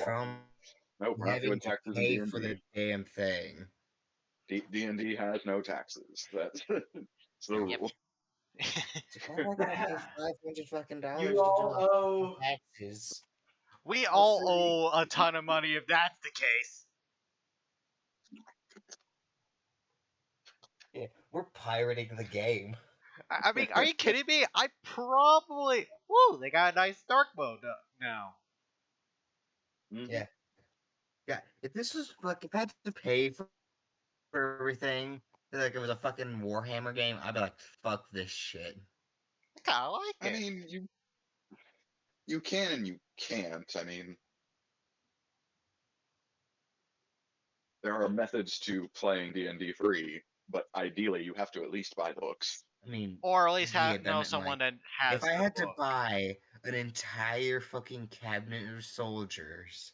Trump Nope, we're not having doing to taxes in pay for the D&D. damn thing. D&D has no taxes. That's the Yep. rule. So why am I gonna pay $500 fucking You to all do owe. taxes? We Let's all see. owe a ton of money if that's the case. Yeah, we're pirating the game. I mean, are you kidding me? I probably. Woo, they got a nice dark mode now. Mhm. Yeah. Yeah, if this was like if I had to pay for everything, like it was a fucking Warhammer game, I'd be like, fuck this shit. I kind of like I it. mean, you can and you can't. I mean, there are methods to playing D&D free, but ideally you have to at least buy the books. I mean, Or at least yeah, that know meant, someone like, that has if I the had book. to buy an entire fucking cabinet of soldiers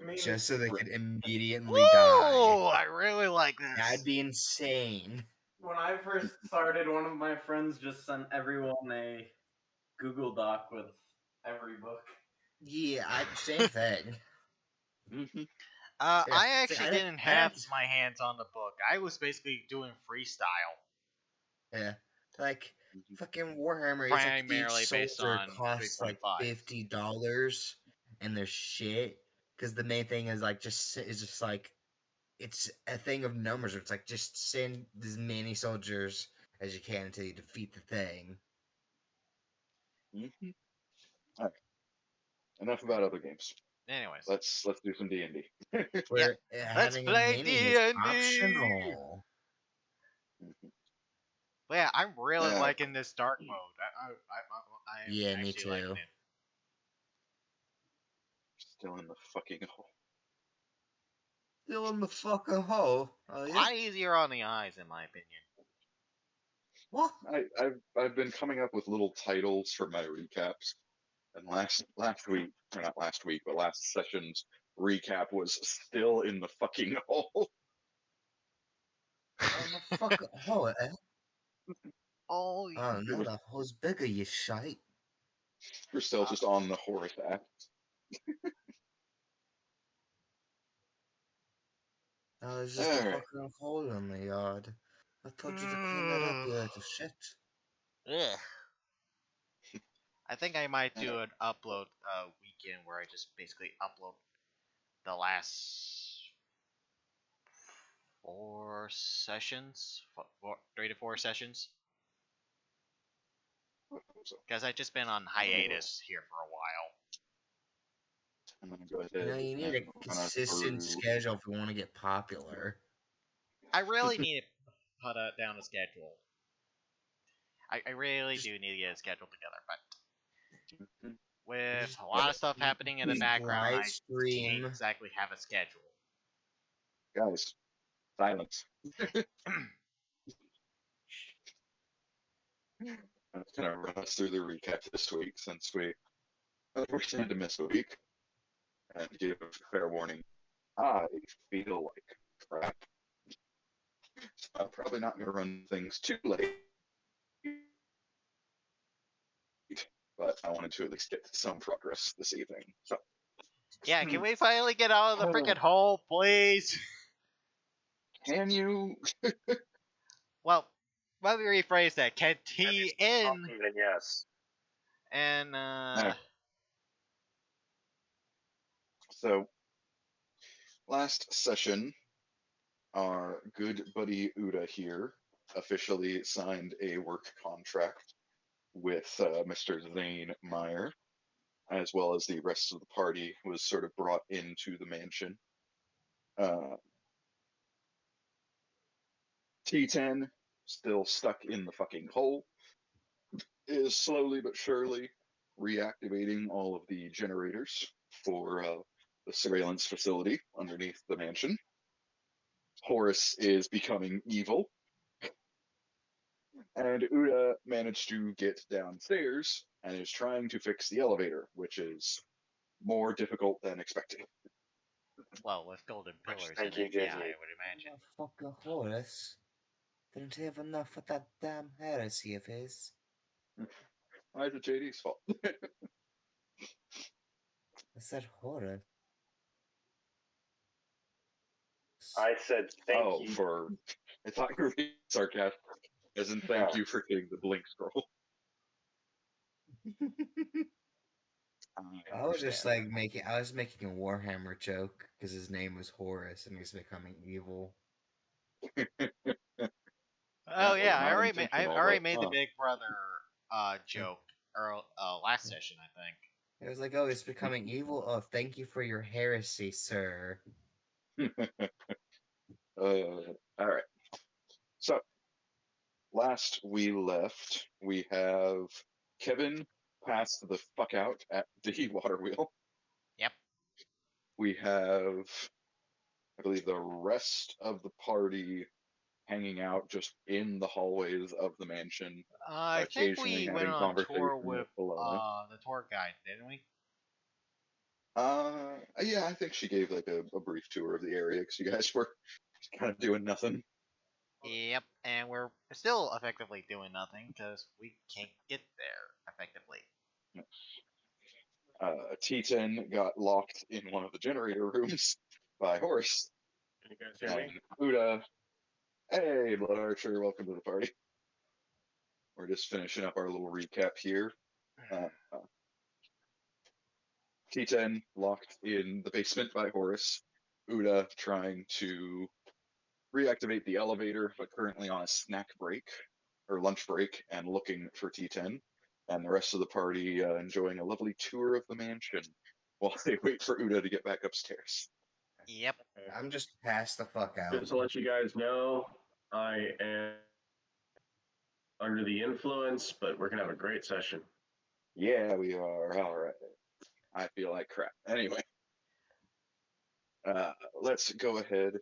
I mean, just so they could immediately Woo! die, I really like this. that'd be insane. when I first started, one of my friends just sent everyone a Google Doc with every book. Yeah, same thing. Mm-hmm. I actually didn't have that's- my hands on the book. I was basically doing freestyle. Yeah, like fucking Warhammer. Primarily it's like each based soldier on costs like 3.5. $50, and they're shit. Because the main thing is like just like it's a thing of numbers. Where it's like just send as many soldiers as you can until you defeat the thing. Mm-hmm. All right. Enough about other games. Anyways, Let's do some D&D. Where let's having a play mini is D&D. optional. But yeah, I'm really Yeah. liking this dark mode. I'm Yeah, me actually too. liking it. Still in the fucking hole. Still in the fucking hole. Oh A yeah. lot easier on the eyes, in my opinion. What? I've been coming up with little titles for my recaps, and last week, or not last week, but last session's recap was still in the fucking hole. In the fucking hole, eh? Oh, Oh no, the hole's bigger, you shite. You're still just on the horse act. Oh, there's just a All right. fucking hole in the yard. I told you to clean that up, you little shit. ugh. I think I might do an upload weekend where I just basically upload the last 4 sessions, 3 to 4 sessions, because I've just been on hiatus here for a while. I'm gonna go ahead. You know, you need a and run us consistent through- schedule if you want to get popular. I really need to put down a schedule. I really do need to get a schedule together, but with a lot of stuff happening in the background, I can't exactly have a schedule. Guys, silence. I'm just gonna run us through the recap this week since we unfortunately had to miss a week. And give a fair warning, I feel like crap. So I'm probably not going to run things too late. But I wanted to at least get some progress this evening. So, Yeah, can we finally get out of the freaking hole, please? can you? Well, let me rephrase that. Can T in Then yes. and So, last session, our good buddy Uda here officially signed a work contract with Mr. Zane Meyer, as well as the rest of the party was sort of brought into the mansion. T10, still stuck in the fucking hole, is slowly but surely reactivating all of the generators for the surveillance facility underneath the mansion. Horace is becoming evil. And Uda managed to get downstairs and is trying to fix the elevator, which is more difficult than expected. well, with golden pillars in thank you, it, yeah, Disney. I would imagine. Oh, fucking Horace. Didn't have enough with that damn heresy of his. Why is it JD's fault? I said Horace. I said thank you. I thought you were being sarcastic, as in thank you for getting the blink scroll. I was just understand. like I was making a Warhammer joke because his name was Horus and he's becoming evil. Oh That was yeah, I not already I intentional, already but made the Big Brother joke last session, I think. It was like, oh, it's becoming evil. Oh, thank you for your heresy, sir. all right. So last we left, we have Kevin passed the fuck out at the water wheel. Yep. We have, I believe, the rest of the party hanging out just in the hallways of the mansion, I think occasionally we went having on a conversation tour with with below. the tour guide, didn't we? Yeah, I think she gave like a brief tour of the area because you guys were kind of doing nothing. Yep, and we're still effectively doing nothing because we can't get there effectively. T10 got locked in one of the generator rooms by Horse. Can you guys hear me? And Uda, hey, Blood Archer, welcome to the party. We're just finishing up our little recap here. T10 locked in the basement by Horus. Uda trying to reactivate the elevator, but currently on a snack break or lunch break and looking for T10. And the rest of the party enjoying a lovely tour of the mansion while they wait for Uda to get back upstairs. Yep. I'm just passed the fuck out. Just to let you guys know, I am under the influence, but we're gonna have a great session. Yeah, we are. All right. I feel like crap. Anyway, let's go ahead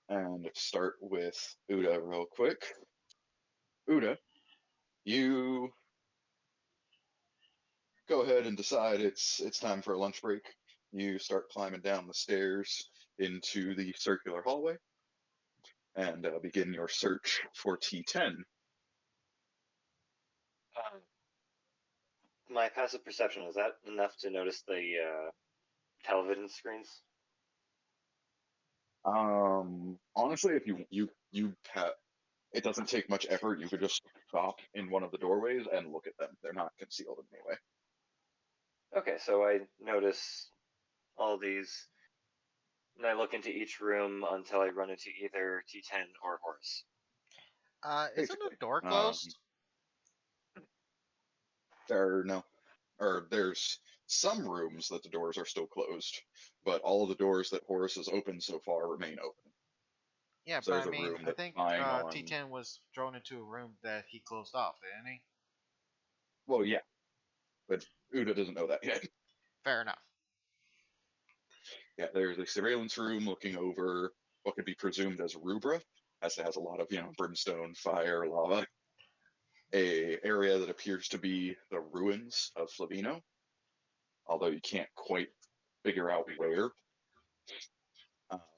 and start with Uda real quick. Uda, you go ahead and decide it's time for a lunch break. You start climbing down the stairs into the circular hallway and begin your search for T10. My passive perception, is that enough to notice the television screens? Honestly, if it doesn't take much effort. You could just stop in one of the doorways and look at them. They're not concealed in any way. Okay, so I notice all these, and I look into each room until I run into either T10 or Horus. Isn't the door Um, closed? There's some rooms that the doors are still closed, but all of the doors that Horus has opened so far remain open. Yeah, So but there's I a mean, room I that's think lying on. T10 was thrown into a room that he closed off, didn't he? Well, yeah, but Uda doesn't know that yet. Fair enough. Yeah, there's a surveillance room looking over what could be presumed as Rubra, as it has a lot of brimstone, fire, lava. A area that appears to be the ruins of Flavino, although you can't quite figure out where.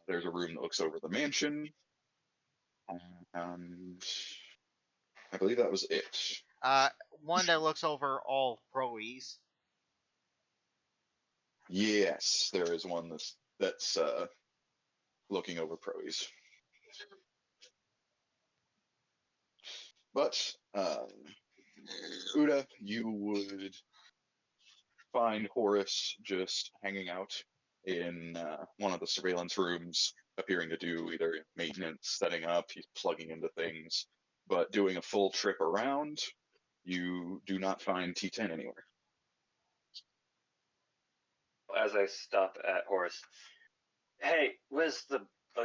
There's a room that looks over the mansion, and I believe that was it. One that looks over all Proes. Yes, there is one that's looking over Proes. But Uda, you would find Horus just hanging out in one of the surveillance rooms, appearing to do either maintenance, setting up, he's plugging into things, but doing a full trip around, you do not find T10 anywhere. As I stop at Horus, hey, where's the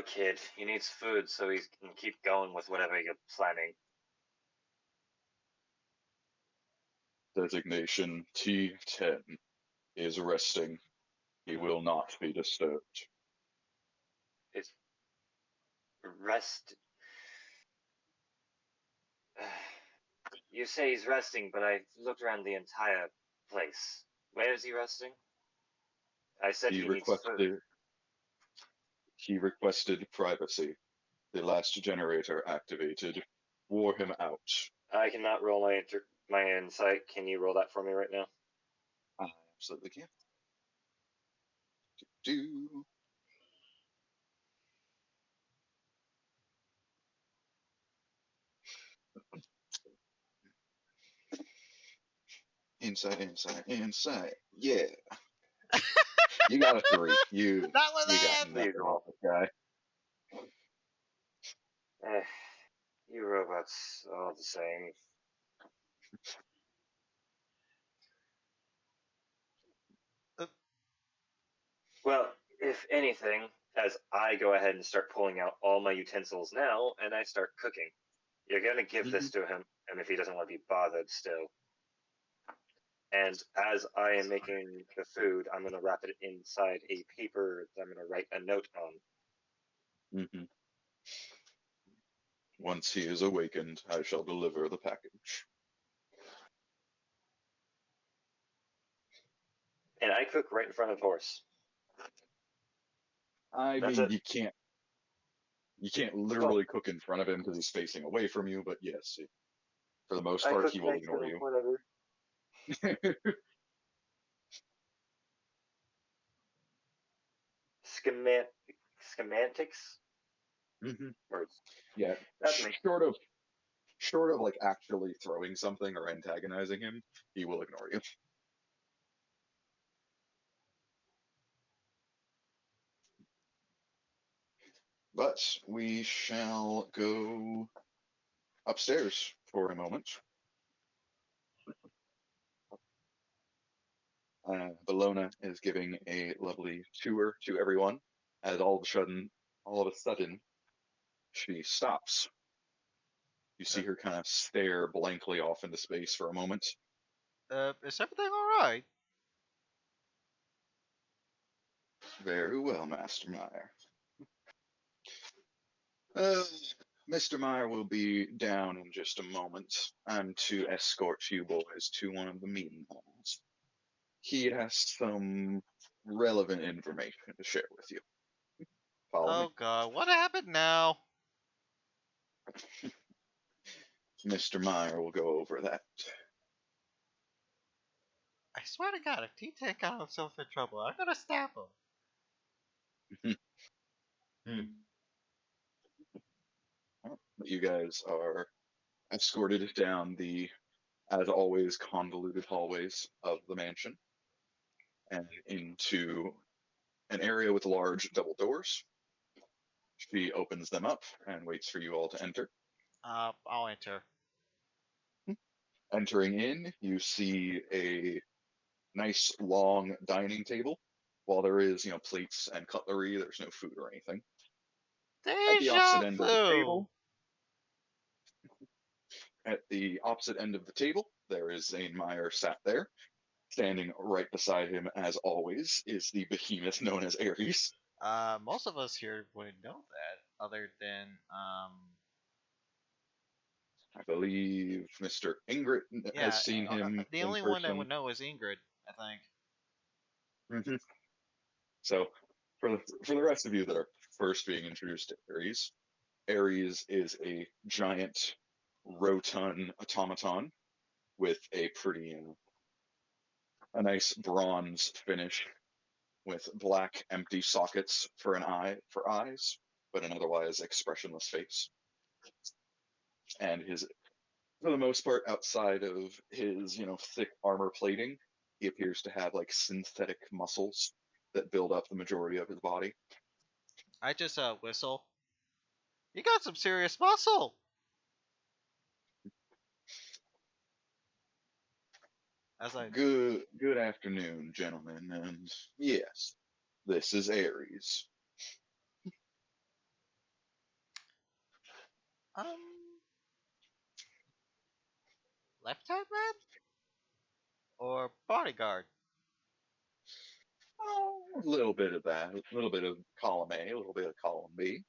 kid? He needs food so he can keep going with whatever you're planning. Designation T10 is resting. He will not be disturbed. It's rest. You say he's resting, but I've looked around the entire place. Where is he resting? I said he needs food. He requested privacy. The last generator activated wore him out. I cannot roll my insight. Can you roll that for me right now? I absolutely can. Do. insight. Yeah. You got a 3. You Not with got that! nothing off this guy. You robots, all the same. Well, if anything, as I go ahead and start pulling out all my utensils now, and I start cooking, you're gonna give this to him, and if he doesn't want to be bothered still. And as I am making the food, I'm gonna wrap it inside a paper that I'm gonna write a note on. Once he is awakened, I shall deliver the package. And I cook right in front of Horse. I That's mean, it. you can't literally cook in front of him because he's facing away from you, but yes, for the most I part, cook he will next to ignore him, you. whatever. Schematics? Words. Yeah, That's me. short of like actually throwing something or antagonizing him, he will ignore you. But we shall go upstairs for a moment. Bellona is giving a lovely tour to everyone, as all of a sudden, she stops. You see her kind of stare blankly off into space for a moment. Is everything alright? Very well, Master Meyer. Mr. Meyer will be down in just a moment. I'm to escort you boys to one of the meeting halls. He has some relevant information to share with you. Follow me. Oh god, what happened now? Mr. Meyer will go over that. I swear to god, if T10 got himself in trouble, I'm gonna stab him. You guys are escorted down the, as always, convoluted hallways of the mansion and into an area with large double doors. She opens them up and waits for you all to enter. I'll enter. Entering in, you see a nice long dining table. While there is, plates and cutlery, there's no food or anything. At the Deja opposite end of the vu! table, there is Zane Meyer sat there. Standing right beside him, as always, is the behemoth known as Ares. Most of us here wouldn't know that, other than, I believe Mr. Ingrid yeah, has seen him the in only one that person. would know is Ingrid, I think. So, for the rest of you that are first being introduced to Ares, Ares is a giant, rotund automaton with a nice bronze finish with black empty sockets for eyes, but an otherwise expressionless face. And for the most part, outside of his, thick armor plating, he appears to have like synthetic muscles that build up the majority of his body. I just, whistle. You got some serious muscle! As I... Good afternoon, gentlemen, and yes, this is Ares. Left hand man? Or bodyguard? Oh, a little bit of that, a little bit of column A, a little bit of column B.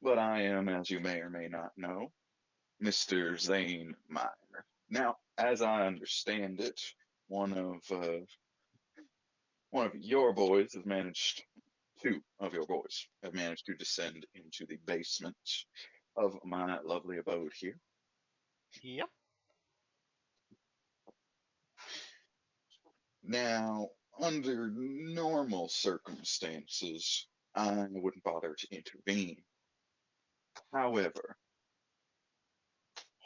But I am, as you may or may not know, Mr. Zane Meyer. Now, as I understand it, one of your boys has managed, two of your boys have managed to descend into the basement of my lovely abode here. Yep. Now, under normal circumstances, I wouldn't bother to intervene. However,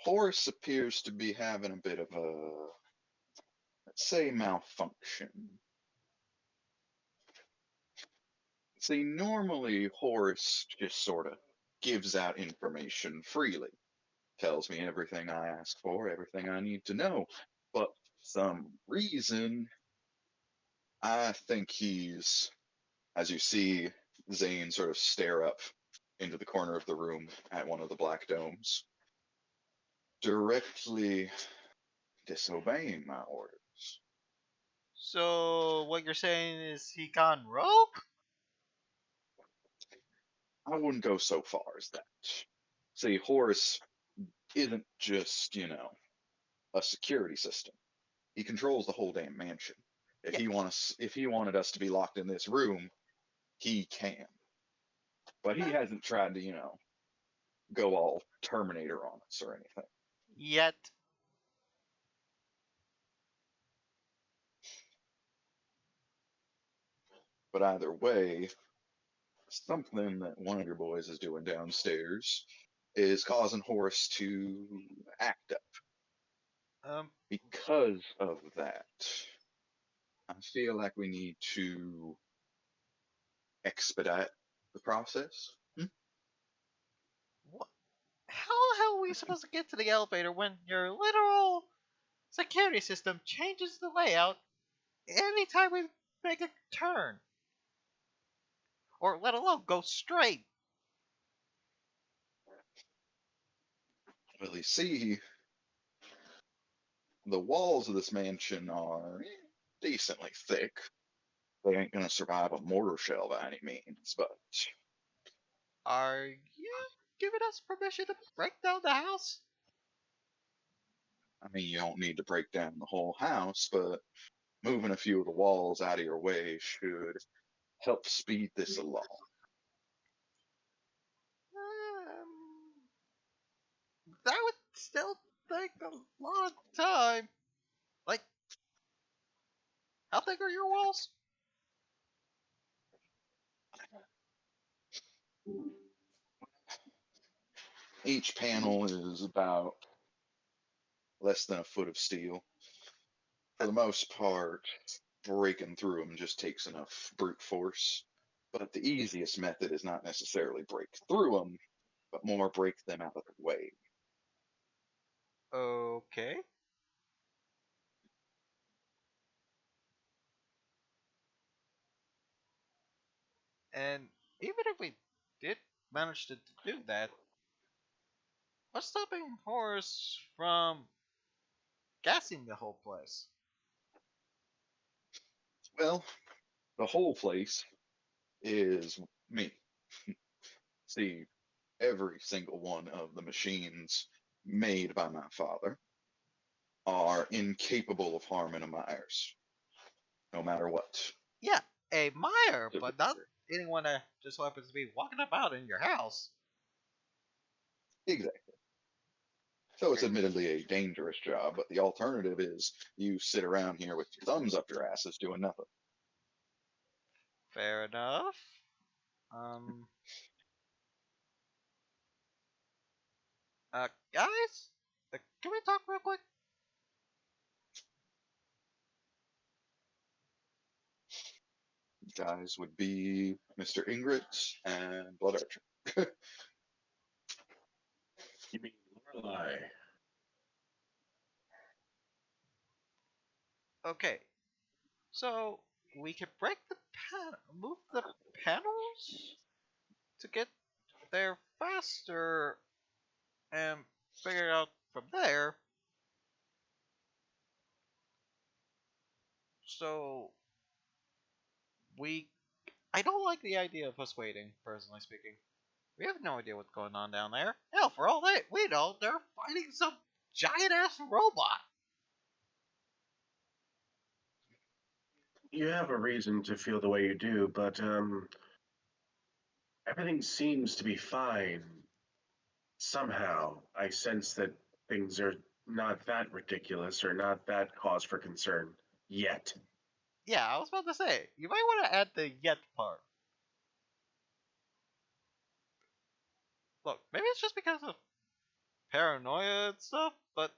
Horace appears to be having a bit of a, let's say malfunction. See, normally Horace just sort of gives out information freely, tells me everything I ask for, everything I need to know. But for some reason, I think he's, as you see Zane sort of stare up into the corner of the room at one of the black domes, directly disobeying my orders. So what you're saying is he gone rogue? I wouldn't go so far as that. See, Horace isn't just, a security system. He controls the whole damn mansion. Yeah. If he wanted us to be locked in this room, he can. But he hasn't tried to, go all Terminator on us or anything. Yet. But either way, something that one of your boys is doing downstairs is causing Horace to act up. Because of that, I feel like we need to expedite the process. What? How the hell are we supposed to get to the elevator when your literal security system changes the layout anytime we make a turn? Or let alone go straight? Well, you see, the walls of this mansion are decently thick. They ain't gonna survive a mortar shell by any means, but Are you giving us permission to break down the house? I mean, you don't need to break down the whole house, but moving a few of the walls out of your way should help speed this along. That would still take a long time. Like, how thick are your walls? Each panel is about less than a foot of steel. For the most part, breaking through them just takes enough brute force. But the easiest method is not necessarily break through them, but more break them out of the way. Okay. And even if we did manage to do that, what's stopping Horace from gassing the whole place? Well, the whole place is me. See, every single one of the machines made by my father are incapable of harming a Myers, no matter what. Yeah, a Meyer, So, but not anyone that just happens to be walking about in your house. exactly. So it's admittedly a dangerous job, but the alternative is you sit around here with your thumbs up your asses doing nothing. Fair enough. Um. Guys, can we talk real quick? Guys would be Mr. Ingrid and Blood Archer. You mean Lorelei? Okay, so we can break the move the panels to get there faster and figure it out from there. So we, I don't like the idea of us waiting. Personally speaking, we have no idea what's going on down there. Hell, for all that we know, they're fighting some giant ass robot. You have a reason to feel the way you do, but everything seems to be fine. Somehow, I sense that things are not that ridiculous or not that cause for concern yet. Yeah, I was about to say, you might want to add the yet part. Look, maybe it's just because of paranoia and stuff, but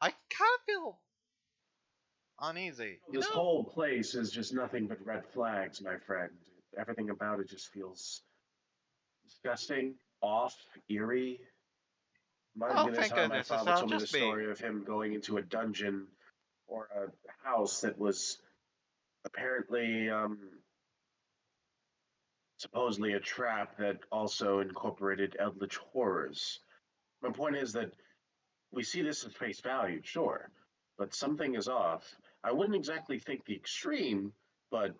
I kind of feel uneasy. You This know? whole place is just nothing but red flags, my friend. Everything about it just feels disgusting, off, eerie. Reminds me Oh, of the thank time my goodness, it's father not told me the just me. story of him going into a dungeon or a house that was apparently, supposedly a trap that also incorporated eldritch horrors. My point is that we see this at face value, sure, but something is off. I wouldn't exactly think the extreme, but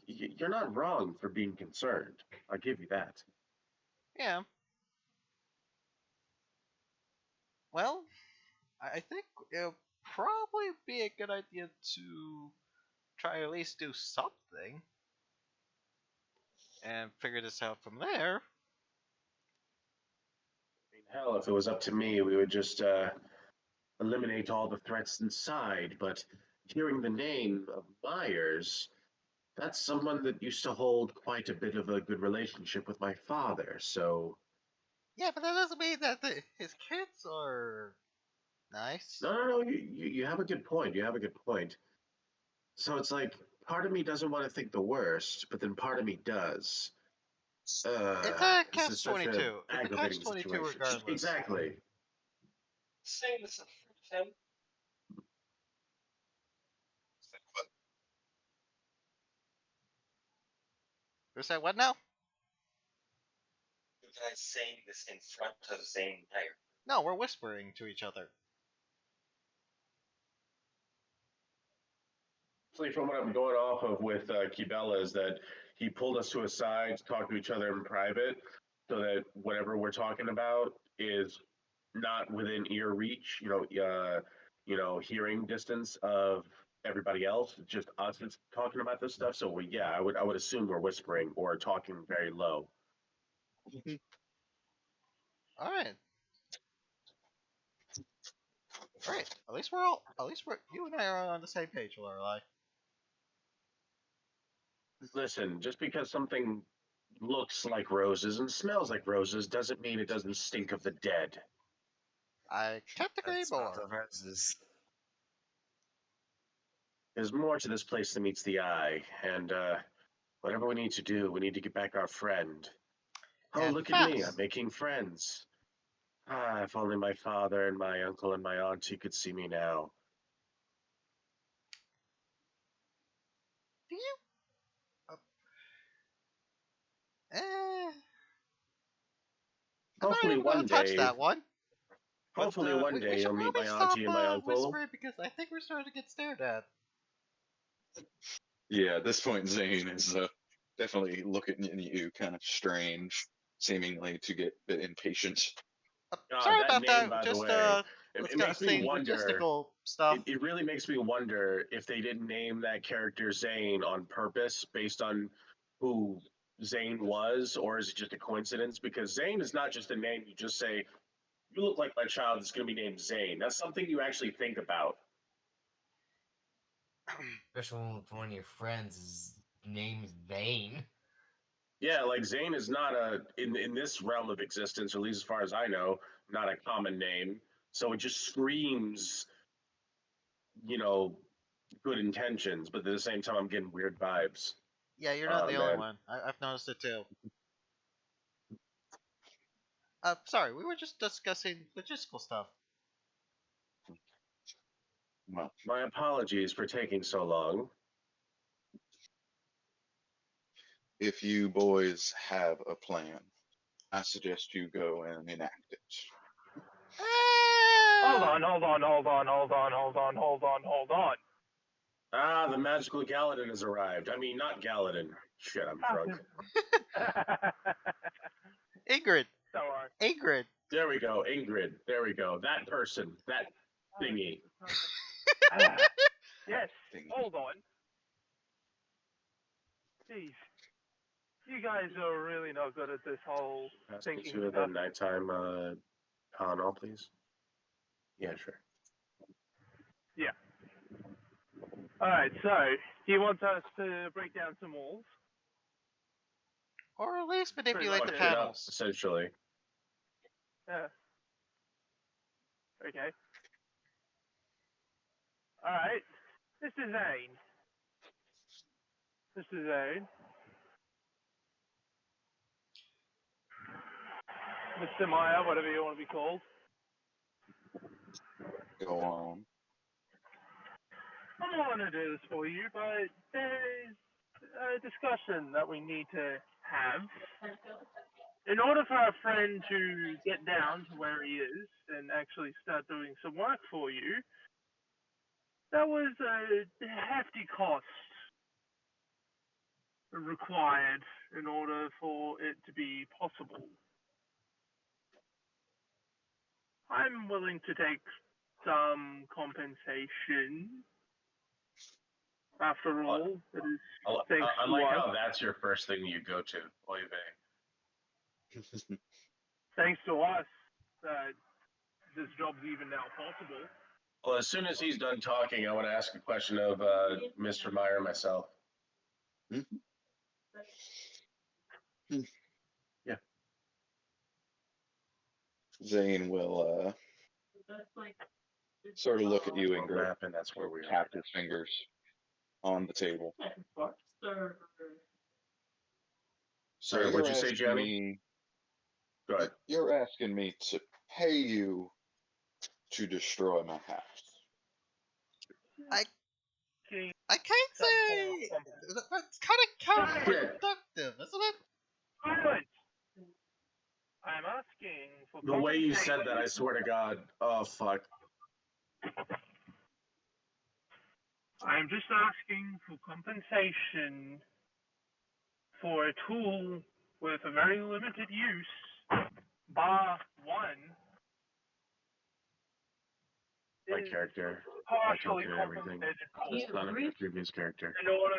you're not wrong for being concerned. I'll give you that. Yeah. Well, I think it'll probably be a good idea to try at least do something and figure this out from there. I mean, hell, if it was up to me, we would just eliminate all the threats inside, but hearing the name of Myers, that's someone that used to hold quite a bit of a good relationship with my father, so. Yeah, but that doesn't mean that his kids are nice. No, you have a good point. You have a good point. So it's like, part of me doesn't want to think the worst, but then part of me does. It's a This is such an catch-22. It's a aggravating catch-22 situation. regardless. Exactly. Saying this in front of him. Who said what now? You guys saying this in front of Zane Meyer. No, we're whispering to each other. From what I'm going off of with Kibella is that he pulled us to a side to talk to each other in private so that whatever we're talking about is not within ear reach, hearing distance of everybody else. It's just us that's talking about this stuff. So I would assume we're whispering or talking very low. All right. All right. At least you and I are on the same page, Lorelai. Listen, just because something looks like roses and smells like roses doesn't mean it doesn't stink of the dead. I can't agree That's more. not the roses. There's more to this place than meets the eye, and whatever we need to do, we need to get back our friend. Oh, And look at me, I'm fast. making friends. Ah, if only my father and my uncle and my auntie could see me now. Do you? I'm Hopefully not even gonna one touch day, that one. hopefully But, one we day should you'll meet probably my stop auntie and my uncle. whispering because I think we're starting to get stared at. Yeah, at this point, Zane is definitely looking at you kind of strange, seemingly to get a bit impatient. Sorry That about name, that. by the Just way, it makes me discussing wonder. logistical stuff. It really makes me wonder if they didn't name that character Zane on purpose based on who Zane was, or is it just a coincidence? Because Zane is not just a name you just say, you look like my child is going to be named Zane. That's something you actually think about. Especially when one of your friends' name is Vane. Yeah, like Zane is not in this realm of existence, or at least as far as I know, not a common name. So it just screams, you know, good intentions, but at the same time, I'm getting weird vibes. Yeah, you're not Oh the only man. one. I've noticed it too. Sorry, we were just discussing logistical stuff. Well, My apologies for taking so long. if you boys have a plan, I suggest you go and enact it. Hold on. Ah, the magical Galadin has arrived. I mean, not Galadin. Shit, I'm drunk. Ingrid. Don't worry. Ingrid. There we go, Ingrid. There we go. That person. That thingy. Yes. Thing. Hold on. Jeez. You guys are really not good at this whole Pass me thinking to the stuff. nighttime Tylenol, please. Yeah, sure. Yeah. Alright, so, do you want us to break down some walls? Or at least manipulate the Fuck shit up, panels. essentially. Yeah. Okay. Alright. Mr. Zane. Mr. Zane. Mr. Meyer, whatever you want to be called. Go on. I don't want to do this for you, but there's a discussion that we need to have. In order for our friend to get down to where he is and actually start doing some work for you, that was a hefty cost required in order for it to be possible. I'm willing to take some compensation. After all, it is thanks I to like us. how that's your first thing you go to. Oy vey. Thanks to us that this job's even now possible. Well, as soon as he's done talking, I want to ask a question of Mr. Meyer myself. Yeah. Zane will sort of look at you, Ingrid, Map, and that's where we are. tap his fingers on the table. Sorry, what'd you say, Johnny? Go ahead. You're asking me to pay you to destroy my house. I can't say that's kind of counterproductive, isn't it? Silence! I'm asking for The way you said compensation. that, I swear to God. Oh, fuck. I'm just asking for compensation for a tool with a very limited use, bar one. My is character. partially I calculated everything. compensated It's the son of my previous character. in order.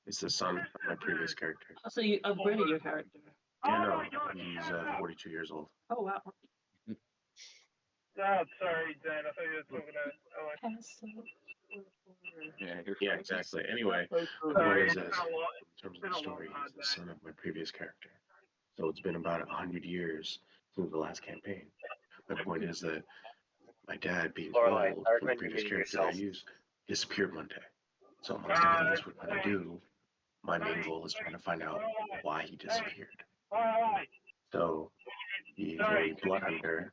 It's the son of my previous character. So you upgraded your character. Yeah, Oh no, my God, he's shut up. 42 years old. Oh wow. Oh, sorry, Dan. I thought you were talking to Alex. Yeah, exactly. Anyway, the point Sorry, is it's this, been a lot. in terms of Been the a long story, hard he's the day. son of my previous character. So it's been about 100 years since the last campaign. My point is that my dad, being Lorelai, old I from the recommend you previous muting character I yourself. used, disappeared one day. So amongst everything else we're trying to do, my main goal is trying to find out why he disappeared. Alright. So he's a blood hunter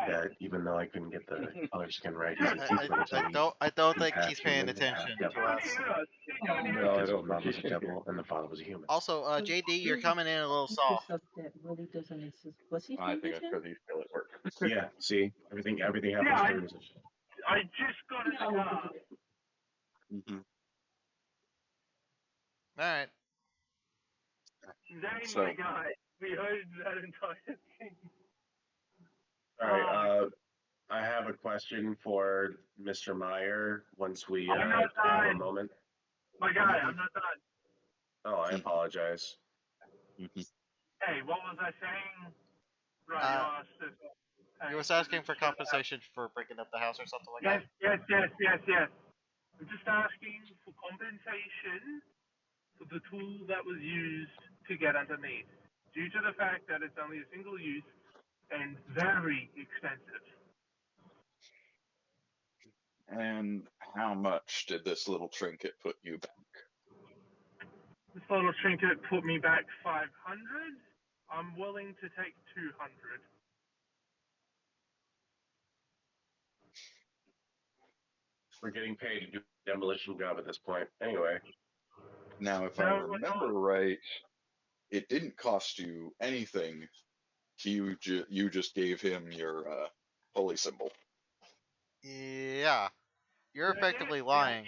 that, even though I couldn't get the color skin right, he's a tiefling. So I don't he's think half he's paying human and half attention devil. to us. No, I Because his don't mom think was a devil and the father was a human. Also, JD, you're coming in a little soft. I think I'm sure these feel it work. Yeah, see, everything happens Yeah, for a reason. I just got in the car. Alright. Zane, So- my guy. We heard that entire thing. All right, I have a question for Mr. Meyer once we I'm not have a done. moment. My guy, I'm not done. Oh, I apologize. Hey, what was I saying? Right, Uh, you asked if... You was asking for compensation for breaking up the house or something like Yes, that? yes. I'm just asking for compensation for the tool that was used to get underneath, due to the fact that it's only a single use and very expensive. And how much did this little trinket put you back? This little trinket put me back 500. I'm willing to take 200. We're getting paid to do a demolition job at this point. Anyway. Now, if I remember right, it didn't cost you anything. You just gave him your holy symbol. Yeah. You're effectively lying.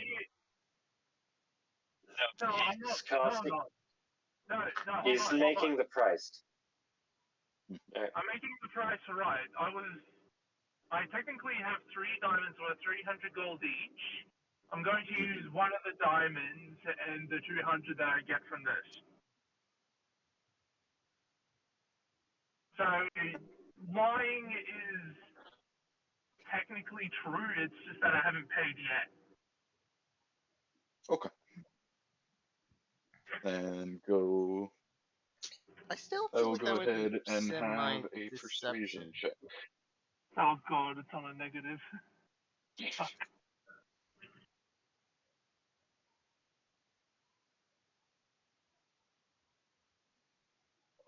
No, I'm not. It's costing. No, He's making the price. I'm making the price right. I technically have 3 diamonds worth 300 gold each. I'm going to use one of the diamonds and the 200 that I get from this. So, lying is technically true, it's just that I haven't paid yet. Okay. Then go. I still I feel will like go that would ahead be and have a semi-deception. persuasion check. Oh god, it's on a negative. Fuck.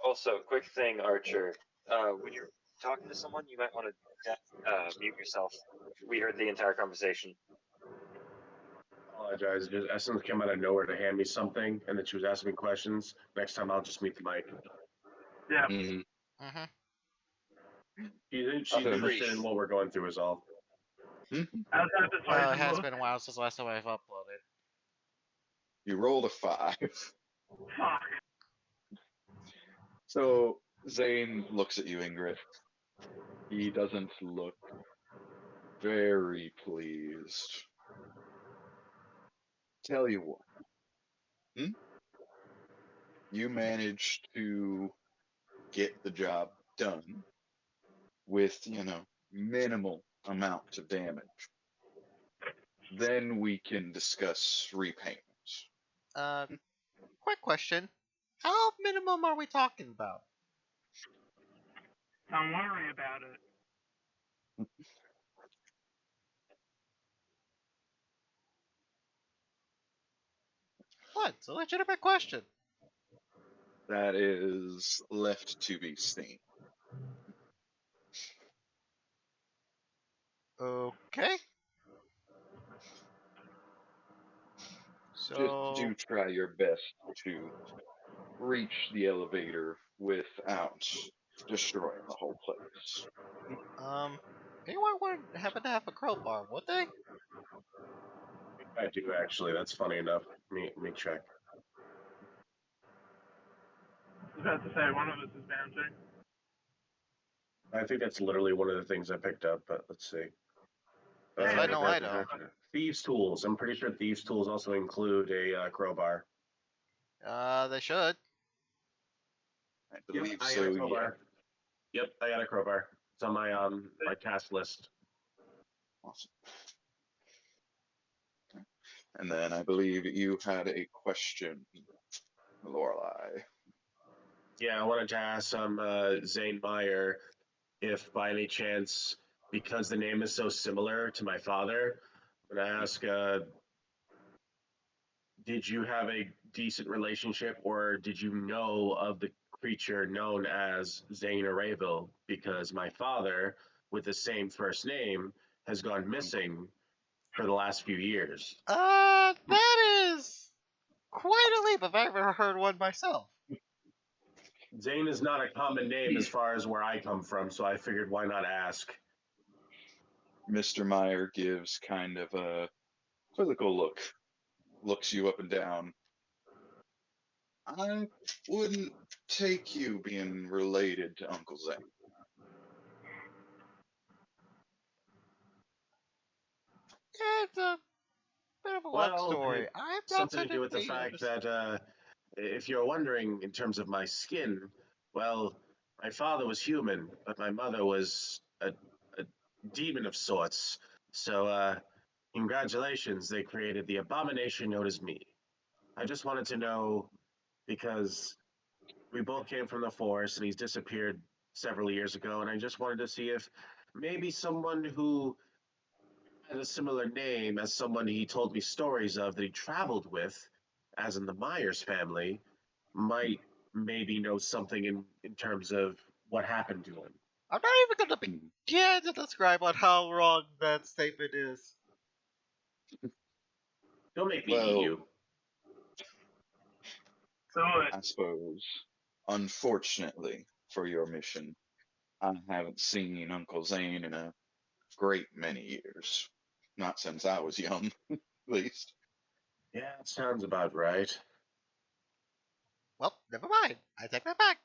Also, quick thing, Archer. When you're talking to someone, you might want to mute yourself. We heard the entire conversation. Apologize. Just Essence came out of nowhere to hand me something, and then she was asking me questions. Next time, I'll just mute the mic. Yeah. Mm-hmm. Mm-hmm. She's interested in what we're going through, is all. How's that persuasion Well, it has look? been a while since the last time I've uploaded. You rolled a 5. Fuck. So Zane looks at you, Ingrid. He doesn't look very pleased. Tell you what. You managed to get the job done with, minimal amount of damage. Then we can discuss repayments. Quick question. How minimum are we talking about? Don't worry about it. What? It's a legitimate question. That is left to be seen. Okay. Just So, do try your best to reach the elevator without destroying the whole place. anyone would happen to have a crowbar, would they? I do, actually. That's funny enough. Let me check. I was about to say, one of us is bound to. I think that's literally one of the things I picked up, but let's see. Yes, I know I don't. Thieves' tools. I'm pretty sure thieves' tools also include a crowbar. They should. I believe I got so, a crowbar. Yep, I got a crowbar. It's on my task list. Awesome. And then I believe you had a question, Lorelei. Yeah, I wanted to ask Zane Meyer if by any chance, because the name is so similar to my father, I'm going to ask, did you have a decent relationship, or did you know of the creature known as Zane Arayville? Because my father, with the same first name, has gone missing for the last few years. That is quite a leap if I've ever heard one myself. Zane is not a common name as far as where I come from, so I figured why not ask. Mr. Meyer gives kind of a quizzical look, looks you up and down. I wouldn't take you being related to Uncle Zane. It's a bit of a long story. I'm not something to do with the fact that if you're wondering in terms of my skin, well, my father was human, but my mother was a demon of sorts. So, congratulations, they created the abomination known as me. I just wanted to know, because we both came from the forest and he's disappeared several years ago, and I just wanted to see if maybe someone who had a similar name as someone he told me stories of that he traveled with, as in the Myers family, might maybe know something in terms of what happened to him. I'm not even going to begin to describe on how wrong that statement is. Don't make me eat you. I suppose, unfortunately for your mission, I haven't seen Uncle Zane in a great many years. Not since I was young, at least. Yeah, it sounds about right. Well, never mind. I take that back.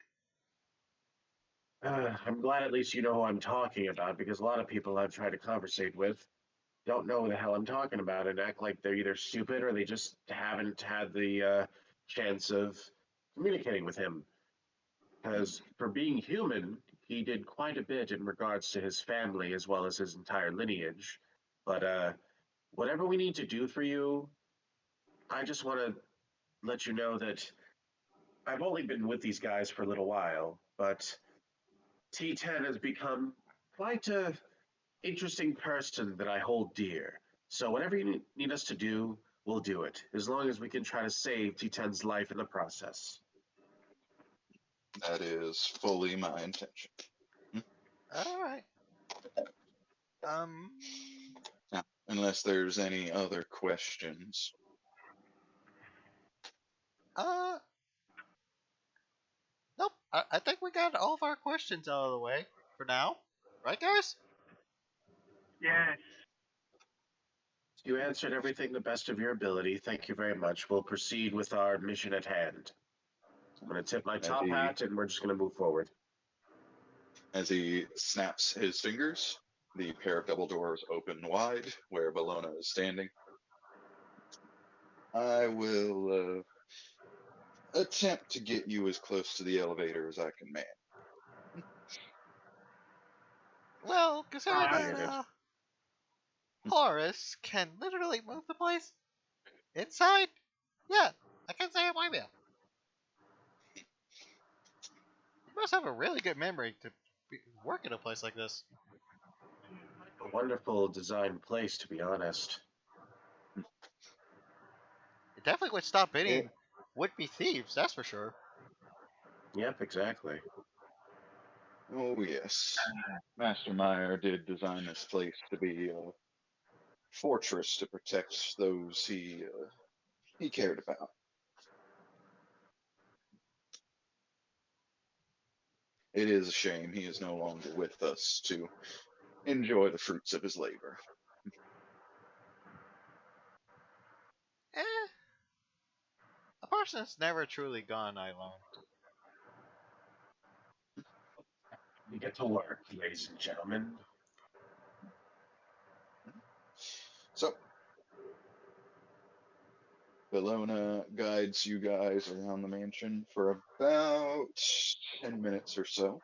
I'm glad at least you know who I'm talking about, because a lot of people I've tried to conversate with don't know who the hell I'm talking about and act like they're either stupid or they just haven't had the chance of communicating with him. Because for being human, he did quite a bit in regards to his family as well as his entire lineage. But whatever we need to do for you, I just want to let you know that I've only been with these guys for a little while, but T10 has become quite a interesting person that I hold dear. So whatever you need us to do, we'll do it, as long as we can try to save T10's life in the process. That is fully my intention. All right. Now, unless there's any other questions. Nope. I think we got all of our questions out of the way for now. Right, guys? Yes. You answered everything the best of your ability. Thank you very much. We'll proceed with our mission at hand. I'm going to tip my top hat, and we're just going to move forward. As he snaps his fingers, the pair of double doors open wide where Bologna is standing. I will attempt to get you as close to the elevator as I can man. Well, considering Alright. that Horace can literally move the place inside, yeah, I can say it might be. You must have a really good memory to work in a place like this. A wonderful designed place, to be honest. It definitely would stop any would-be thieves, that's for sure. Yep, exactly. Oh, yes. Master Meyer did design this place to be a fortress to protect those he cared about. It is a shame he is no longer with us to enjoy the fruits of his labor. A person that's never truly gone, I learned. You get to work, ladies and gentlemen. So, Bologna guides you guys around the mansion for about 10 minutes or so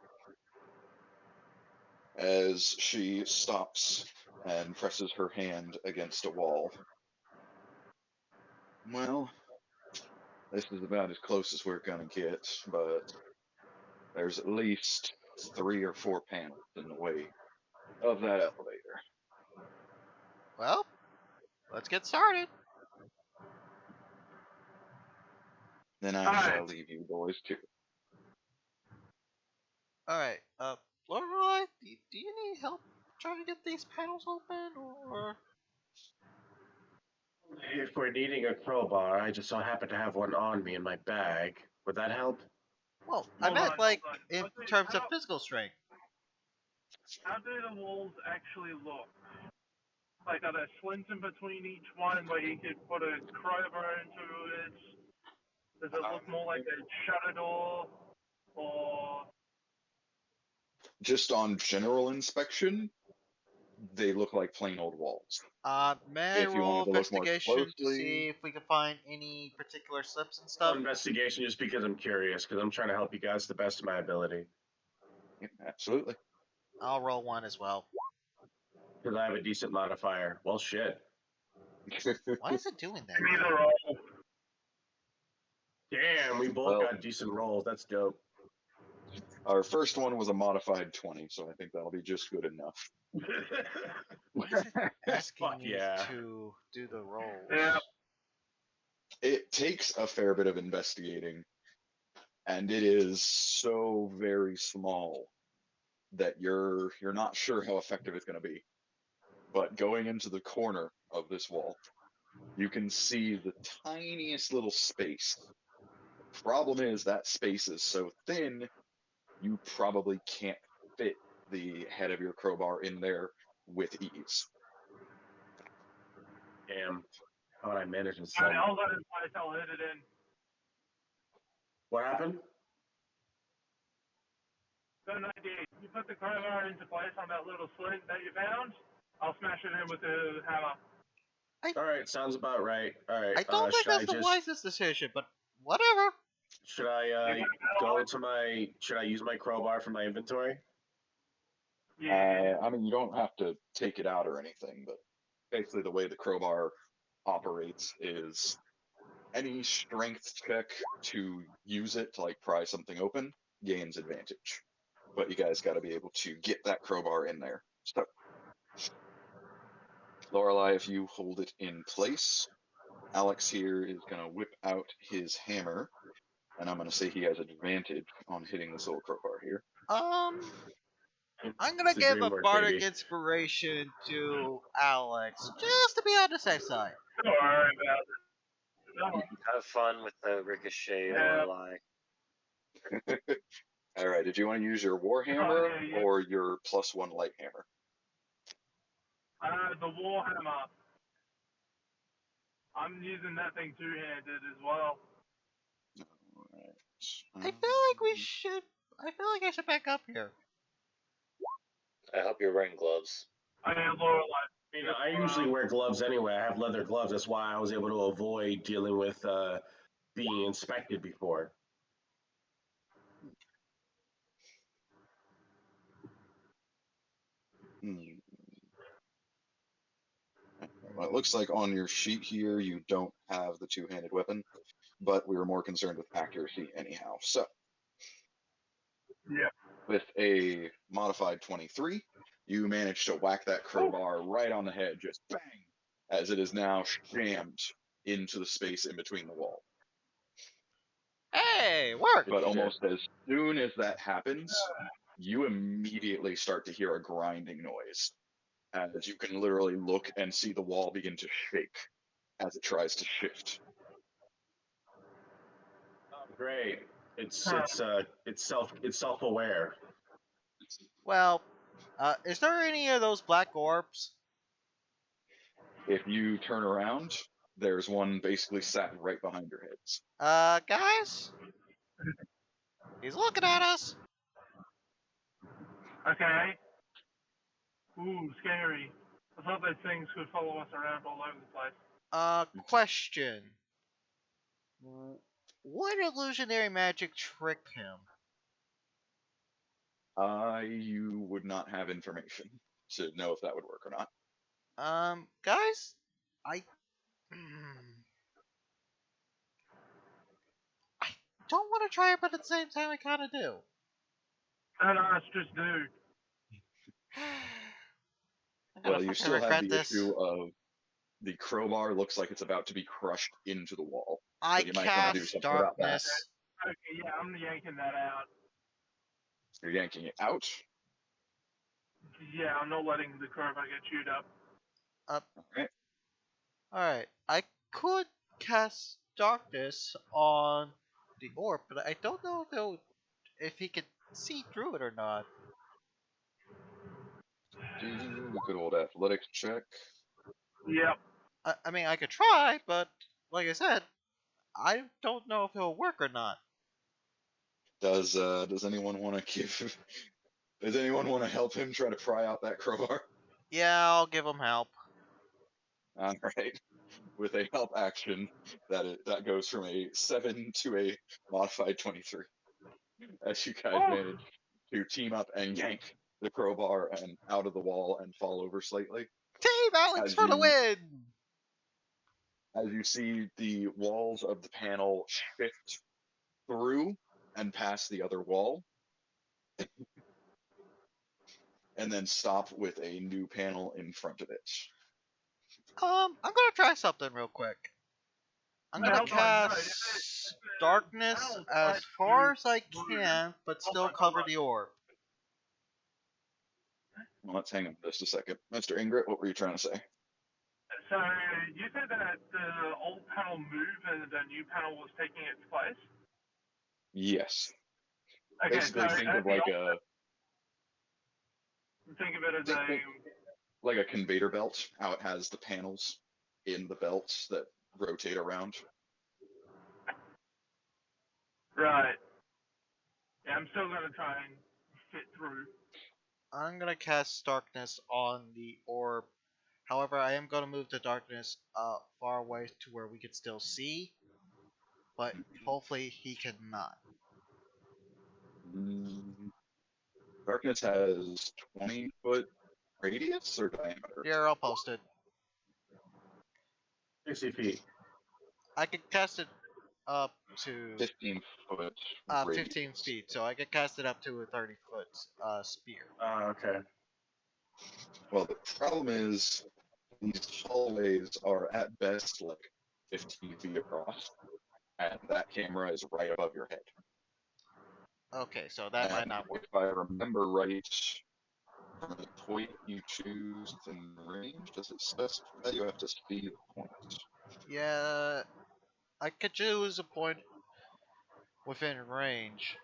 as she stops and presses her hand against a wall. Well, this is about as close as we're gonna get, but there's at least 3 or 4 panels in the way of that elevator. Well, let's get started. Then I Alright. shall leave you boys to. Alright, Lorelei, do you need help trying to get these panels open, or? If we're needing a crowbar, I just so happen to have one on me in my bag. Would that help? Well, I Hold meant on, like hold on. in Okay, terms of how- physical strength. How do the walls actually look? Like, are there slits in between each one where you could put a crowbar into it? Does it look more like a shutter door? Or... Just on general inspection, they look like plain old walls. May I If you roll wanted to look more investigation to closely- see if we can find any particular slips and Well, stuff? investigation just because I'm curious, because I'm trying to help you guys to the best of my ability. Yeah, absolutely. I'll roll one as well. Because I have a decent modifier. Well, shit. Why is it doing that? Either or. Damn, we both Well- got decent rolls. That's dope. Our first one was a modified 20, so I think that'll be just good enough. What is it asking Fuck me yeah. to do the rolls? Yeah. It takes a fair bit of investigating, and it is so very small that you're not sure how effective it's going to be. But going into the corner of this wall, you can see the tiniest little space. The problem is that space is so thin, you probably can't fit the head of your crowbar in there with ease. Damn. How would I manage this? Alright, hold on in place, I'll hit it in. What happened? Got an idea. You put the crowbar into place on that little slit that you found, I'll smash it in with the hammer. All right, sounds about right. All right. I don't think should that's the wisest decision, but whatever. Should I go to my? Should I use my crowbar for my inventory? Yeah. I mean, you don't have to take it out or anything, but basically the way the crowbar operates is any strength check to use it to like pry something open gains advantage. But you guys got to be able to get that crowbar in there. So, Lorelei, if you hold it in place, Alex here is going to whip out his hammer And I'm going to say he has advantage on hitting this little crowbar here. I'm gonna It's a give dream a work, bardic baby. inspiration to Alex, just to be on the safe side. Don't worry about it. Don't worry. Have fun with the ricochet, Yeah. Lorelei. All right, did you want to use your Warhammer yeah. or your +1 light hammer? The Warhammer. I'm using that thing two-handed as well. All right. I feel like we should. I feel like I should back up here. I hope you're wearing gloves. I am Lorelei. You know, I usually wear gloves anyway. I have leather gloves. That's why I was able to avoid dealing with being inspected before. Well, it looks like on your sheet here you don't have the two-handed weapon, but we were more concerned with accuracy anyhow. So, Yeah. with a modified 23, you manage to whack that crowbar right on the head, just bang, as it is now jammed into the space in between the wall. Hey, work! But almost as soon as that happens, you immediately start to hear a grinding noise, as you can literally look and see the wall begin to shake as it tries to shift. Great. It's self-aware. Well, is there any of those black orbs? If you turn around, there's one basically sat right behind your heads. Guys? He's looking at us. Okay. Ooh, scary. I thought those things could follow us around all over the place. Question. What illusionary magic tricked him? You would not have information to know if that would work or not. Guys? I don't want to try it, but at the same time I kind of do. And us just do. Well, you still have the this. issue of the crowbar looks like it's about to be crushed into the wall. I you might wanna do cast something about that. darkness. Okay, yeah, I'm yanking that out. You're yanking it out. Yeah, I'm not letting the crowbar get chewed up. Okay. Alright, I could cast darkness on the orb, but I don't know if he could see through it or not. Do a good old athletics check. Yep. I mean, I could try, but like I said, I don't know if it'll work or not. Does anyone want to give? Does anyone want to help him try to pry out that crowbar? Yeah, I'll give him help. All right. With a help action, that goes from a 7 to a modified 23. As you guys manage to team up and yank the crowbar and out of the wall and fall over slightly. Team Alex for the win! As you see the walls of the panel shift through and past the other wall, and then stop with a new panel in front of it. I'm gonna try something real quick. I'm gonna cast darkness as far as I can, but still cover the orb. Well, let's hang on just a second. Mr. Ingrid, what were you trying to say? So, you said that the old panel moved and the new panel was taking its place? Yes. Okay, Basically, so think of like think of it as like a conveyor belt, how it has the panels in the belts that rotate around. Right. Yeah, I'm still gonna try and fit through. I'm gonna cast darkness on the orb. However, I am gonna move the darkness far away to where we can still see, but hopefully he cannot. Darkness has 20-foot radius or diameter? Here, I'll post it. 60 feet. I can cast it up to 15-foot 15 feet, so I can cast it up to a 30-foot spear. Okay. Well, the problem is these hallways are at best like 15 feet across, and that camera is right above your head. Okay, so that might not work. If I remember right, from the point you choose in range, does it specify you have to see the point? Yeah, I could choose a point within range.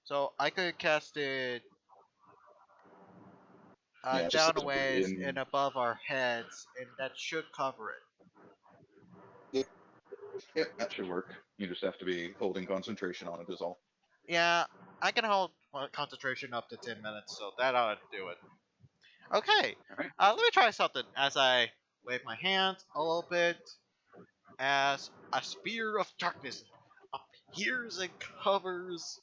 So I could cast it Yeah, it just down a says ways within. and above our heads, and that should cover it. Yep, that should work. You just have to be holding concentration on it is all. Yeah, I can hold concentration up to 10 minutes, so that ought to do it. Okay, Alright. let me try something as I wave my hands a little bit as a spear of darkness appears and covers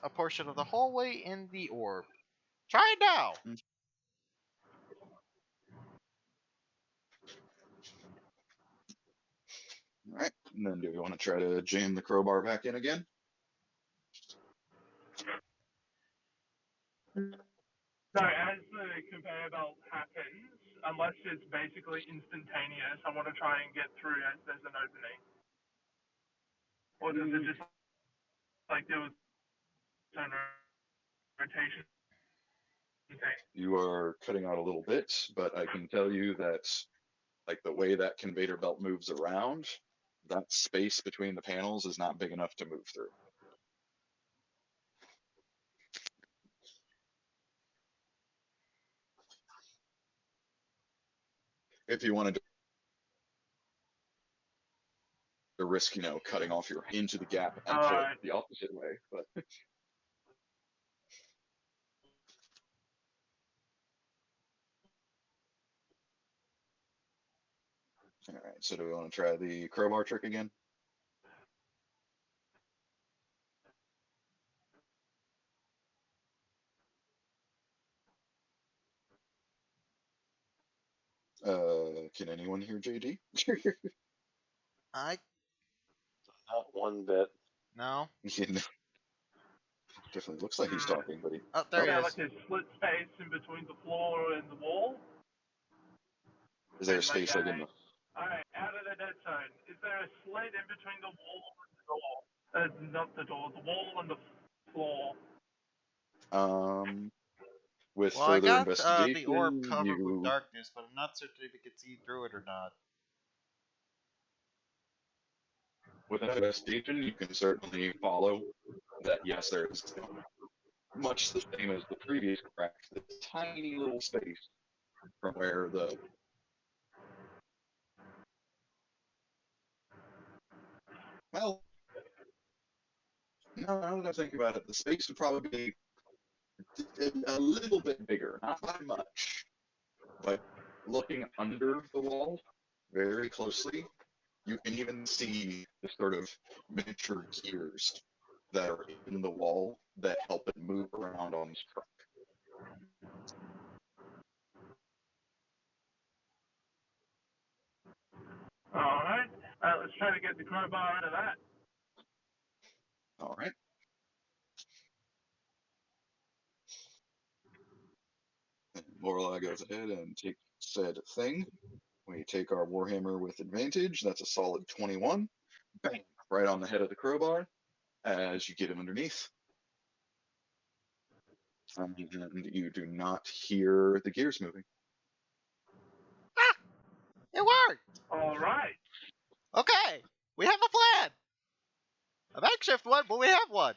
a portion of the hallway in the orb. Try it now! Alright, and then do we want to try to jam the crowbar back in again? So as the conveyor belt happens, unless it's basically instantaneous, I want to try and get through as there's an opening. Or does it just like there was a rotation thing? You are cutting out a little bit, but I can tell you that like the way that conveyor belt moves around, that space between the panels is not big enough to move through. If you wanted to risk, cutting off your into the gap and pull it the opposite way, but all right. So do we want to try the crowbar trick again? Can anyone hear JD? I Not one bit. no. Definitely looks like he's talking, but Oh, there he Yeah, is. like a split space in between the floor and the wall. is there a space like in the? Alright, out of the dead zone. Is there a slit in between the wall and the door? Not the door, the wall and the floor. With Well, I further got the orb investigation, covered with you darkness, but I'm not certain if you can see through it or not. with that investigation, you can certainly follow that. Yes, there is much the same as the previous crack, the tiny little space from where the well, no, now that I think about it, the space would probably be a little bit bigger, not by much, but looking under the wall very closely, you can even see the sort of miniature gears that are in the wall that help it move around on this truck. Alright. Let's try to get the crowbar out of that. All right. And Lorelei goes ahead and takes said thing. We take our Warhammer with advantage. That's a solid 21. Bang! Right on the head of the crowbar as you get him underneath. And you do not hear the gears moving. Ah! It worked! Alright. Okay! We have a plan! A makeshift one, but we have one!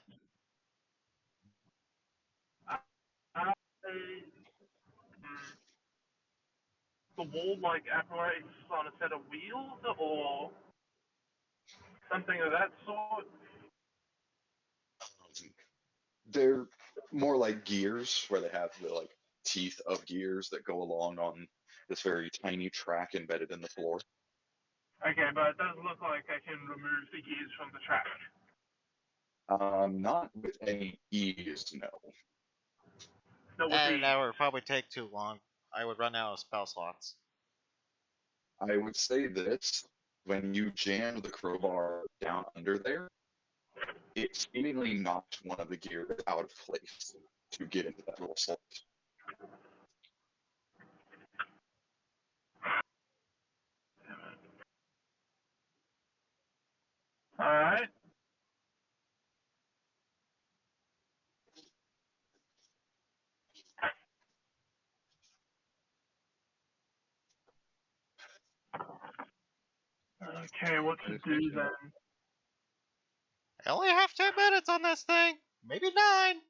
The wall like operates on a set of wheels or something of that sort? They're more like gears, where they have the teeth of gears that go along on this very tiny track embedded in the floor. Okay, but it does look like I can remove the gears from the track. Not with any ease, no. And that would probably take too long. I would run out of spell slots. I would say this, when you jam the crowbar down under there, it seemingly knocked one of the gears out of place to get into that little slot. Alright. Okay, what to do then? I only have 10 minutes on this thing. Maybe 9.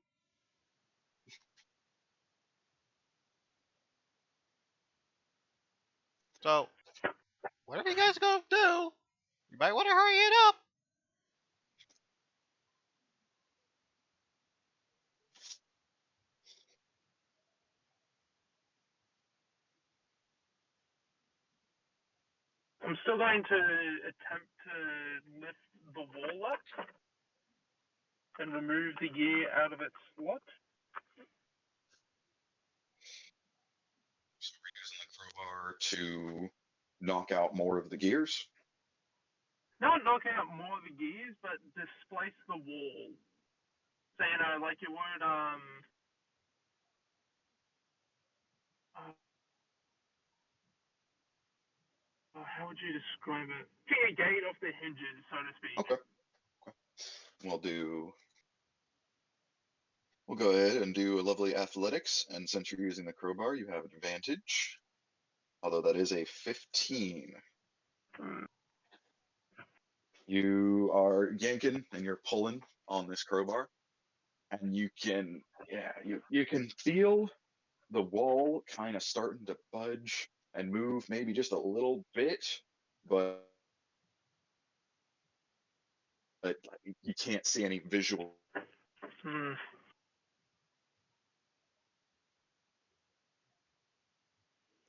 So, whatever you guys are gonna do, you might want to hurry it up. I'm still going to attempt to lift the wall up and remove the gear out of its slot. So we're using the crowbar to knock out more of the gears. Not knocking out more of the gears, but displace the wall. So, like it would, how would you describe it? Take a gate off the hinges, so to speak. Okay. We'll go ahead and do a lovely athletics, and since you're using the crowbar, you have an advantage. Although that is a 15. You are yanking and you're pulling on this crowbar, and you can feel the wall kind of starting to budge and move maybe just a little bit, but you can't see any visual.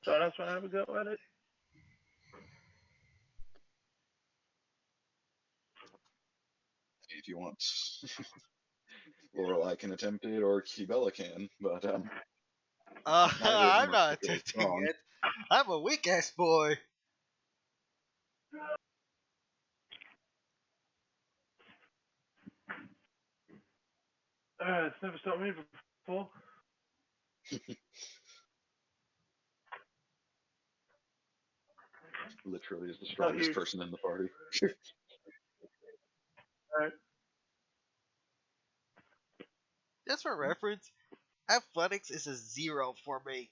So that's when I have a go at it. If you want, Lorelei can attempt it, or Kibella can, but neither of them I'm are not particularly attempting strong. it. I'm a weak ass boy. It's never stopped me before. Literally is the strongest person in the party. Alright. Just for reference, athletics is a 0 for me.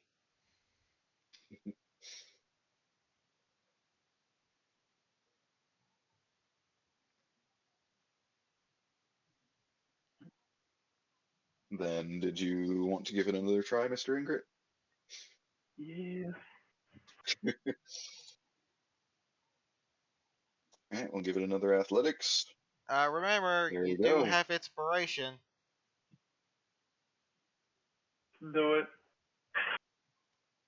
Then, did you want to give it another try, Mr. Ingrid? Yeah. Alright, we'll give it another athletics. Remember, There you we do go. have inspiration. Do it.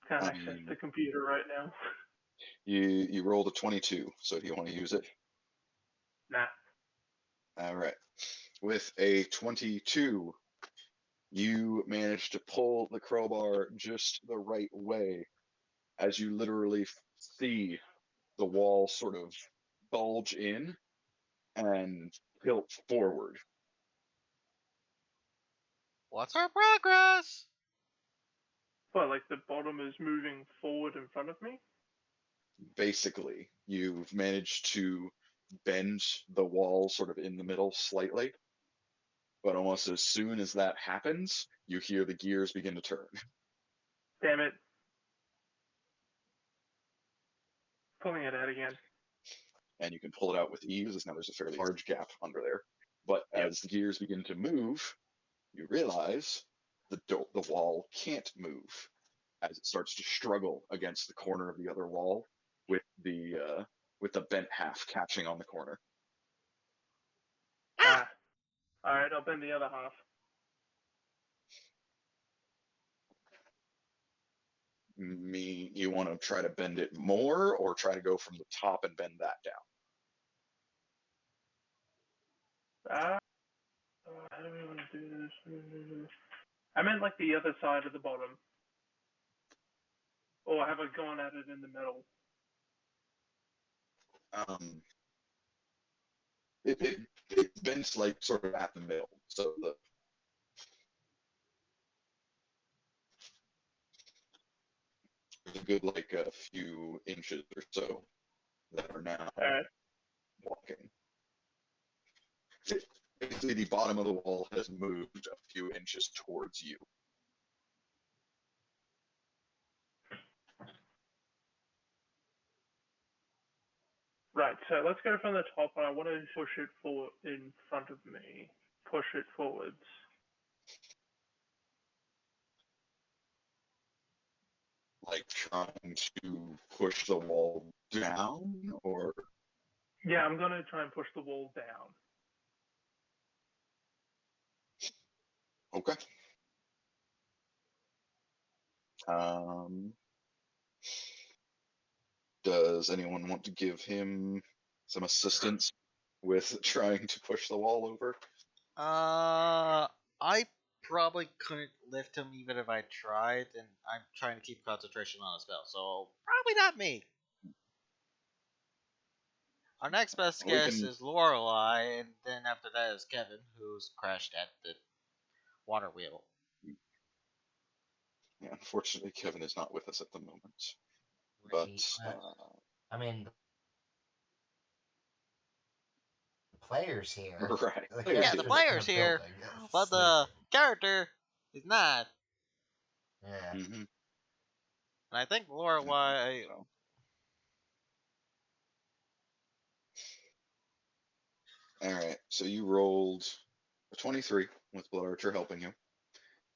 Can't access the computer right now. You rolled a 22, so do you want to use it? Nah. Alright. With a 22, you managed to pull the crowbar just the right way as you literally see the wall sort of bulge in and tilt forward. What's our progress? What, like the bottom is moving forward in front of me? Basically, you've managed to bend the wall sort of in the middle slightly, but almost as soon as that happens, you hear the gears begin to turn. Damn it. Pulling it out again. And you can pull it out with ease, as now there's a fairly large gap under there. But as the gears begin to move, you realize the wall can't move as it starts to struggle against the corner of the other wall with the bent half catching on the corner. Ah. Alright, I'll bend the other half. You want to try to bend it more, or try to go from the top and bend that down? How do we want to do this? I meant like the other side of the bottom. Or have I gone at it in the middle? It bends like sort of at the middle, so there's a good like a few inches or so that are now walking. Basically, the bottom of the wall has moved a few inches towards you. Right, so let's go from the top, and I want to push it forward in front of me. Push it forwards. Like trying to push the wall down, or Yeah, I'm going to try and push the wall down. okay. Does anyone want to give him some assistance with trying to push the wall over? I probably couldn't lift him even if I tried, and I'm trying to keep concentration on the spell, so probably not me. Our next best We guess can- is Lorelei, and then after that is Kevin, who's crashed at the water wheel. Yeah, unfortunately, Kevin is not with us at the moment. Right, But I mean, the players here. right, The players Yeah, the here. player's here, but the character is not. Yeah. Mhm. And I think Lorelei. So, all right, so you rolled a 23 with Blood Archer helping you.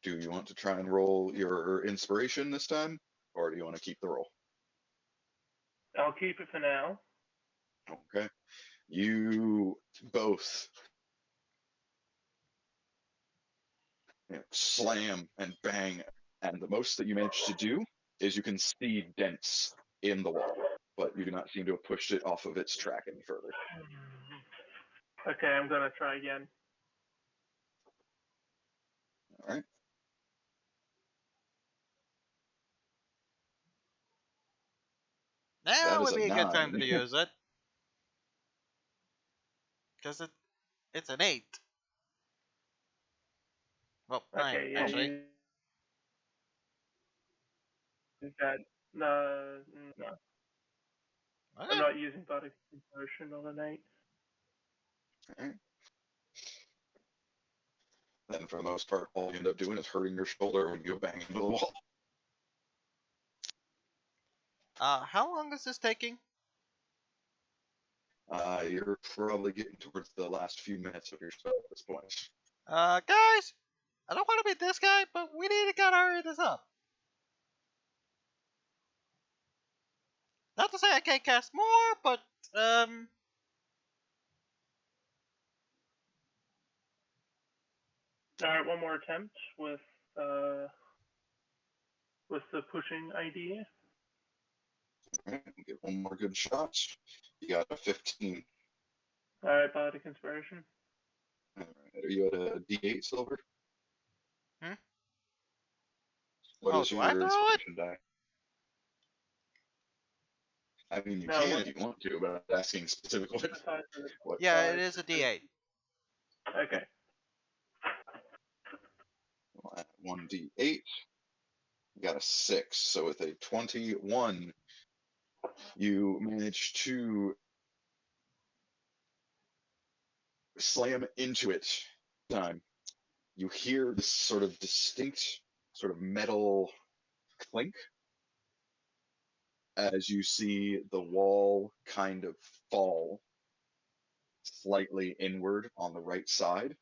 Do you want to try and roll your inspiration this time, or do you want to keep the roll? I'll keep it for now. Okay. You both slam and bang, and the most that you manage to do is you can see dents in the wall, but you do not seem to have pushed it off of its track any further. Okay, I'm going to try again. All right. Now That would is a be a good time 9. to use it. Because it's an 8. Well, 9, Okay, yeah, actually. use that. No. Okay. I'm not using body motion on an 8. All right. Then, for the most part, all you end up doing is hurting your shoulder when you go bang into the wall. How long is this taking? You're probably getting towards the last few minutes of your spell at this point. Guys, I don't want to be this guy, but we need to gotta hurry this up. Not to say I can't cast more, but Alright, one more attempt with the pushing idea. All right, get one more good shot. You got a 15. Alright, Bardic Inspiration. All right, are you at a D8 silver? Hmm? What Oh, is do your I have to roll it? inspiration die? I mean, you No, can what- if you want to, but I'm asking specifically. What size is it? What Yeah, size it is a is it? D8. Okay. Well, at 1d8, you got a 6. So with a 21, you manage to slam into it. Time you hear this sort of distinct sort of metal clink as you see the wall kind of fall slightly inward on the right side.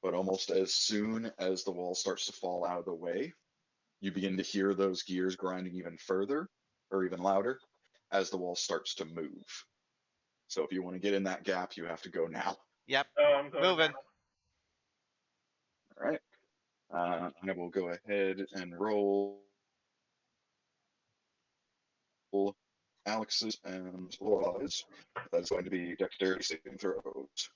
But almost as soon as the wall starts to fall out of the way, you begin to hear those gears grinding even further or even louder as the wall starts to move. So if you want to get in that gap, you have to go now. Yep. Oh, I'm going Moving. now. All right. I will go ahead and roll Alex's and Laura's. That's going to be dexterity saving throws.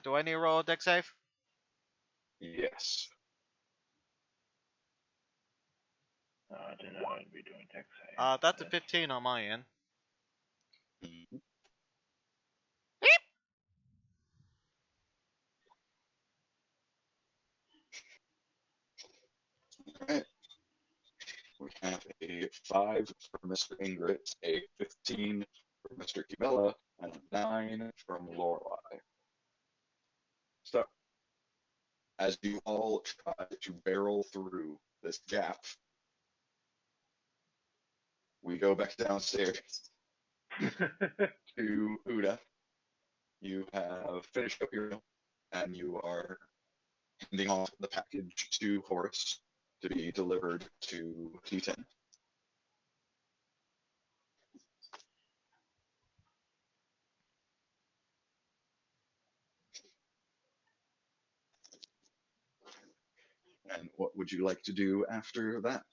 Do I need to roll a deck save? Yes. I didn't know I'd be doing dex save. That's a 15 on my end. Mhm. All right. We have a 5 for Mr. Ingrid, a 15 from Mr. Kibella, and a 9 from Lorelei. So, as you all try to barrel through this gap, we go back downstairs to Uda. You have finished up your meal, and you are handing off the package to Horace to be delivered to T10. And what would you like to do after that?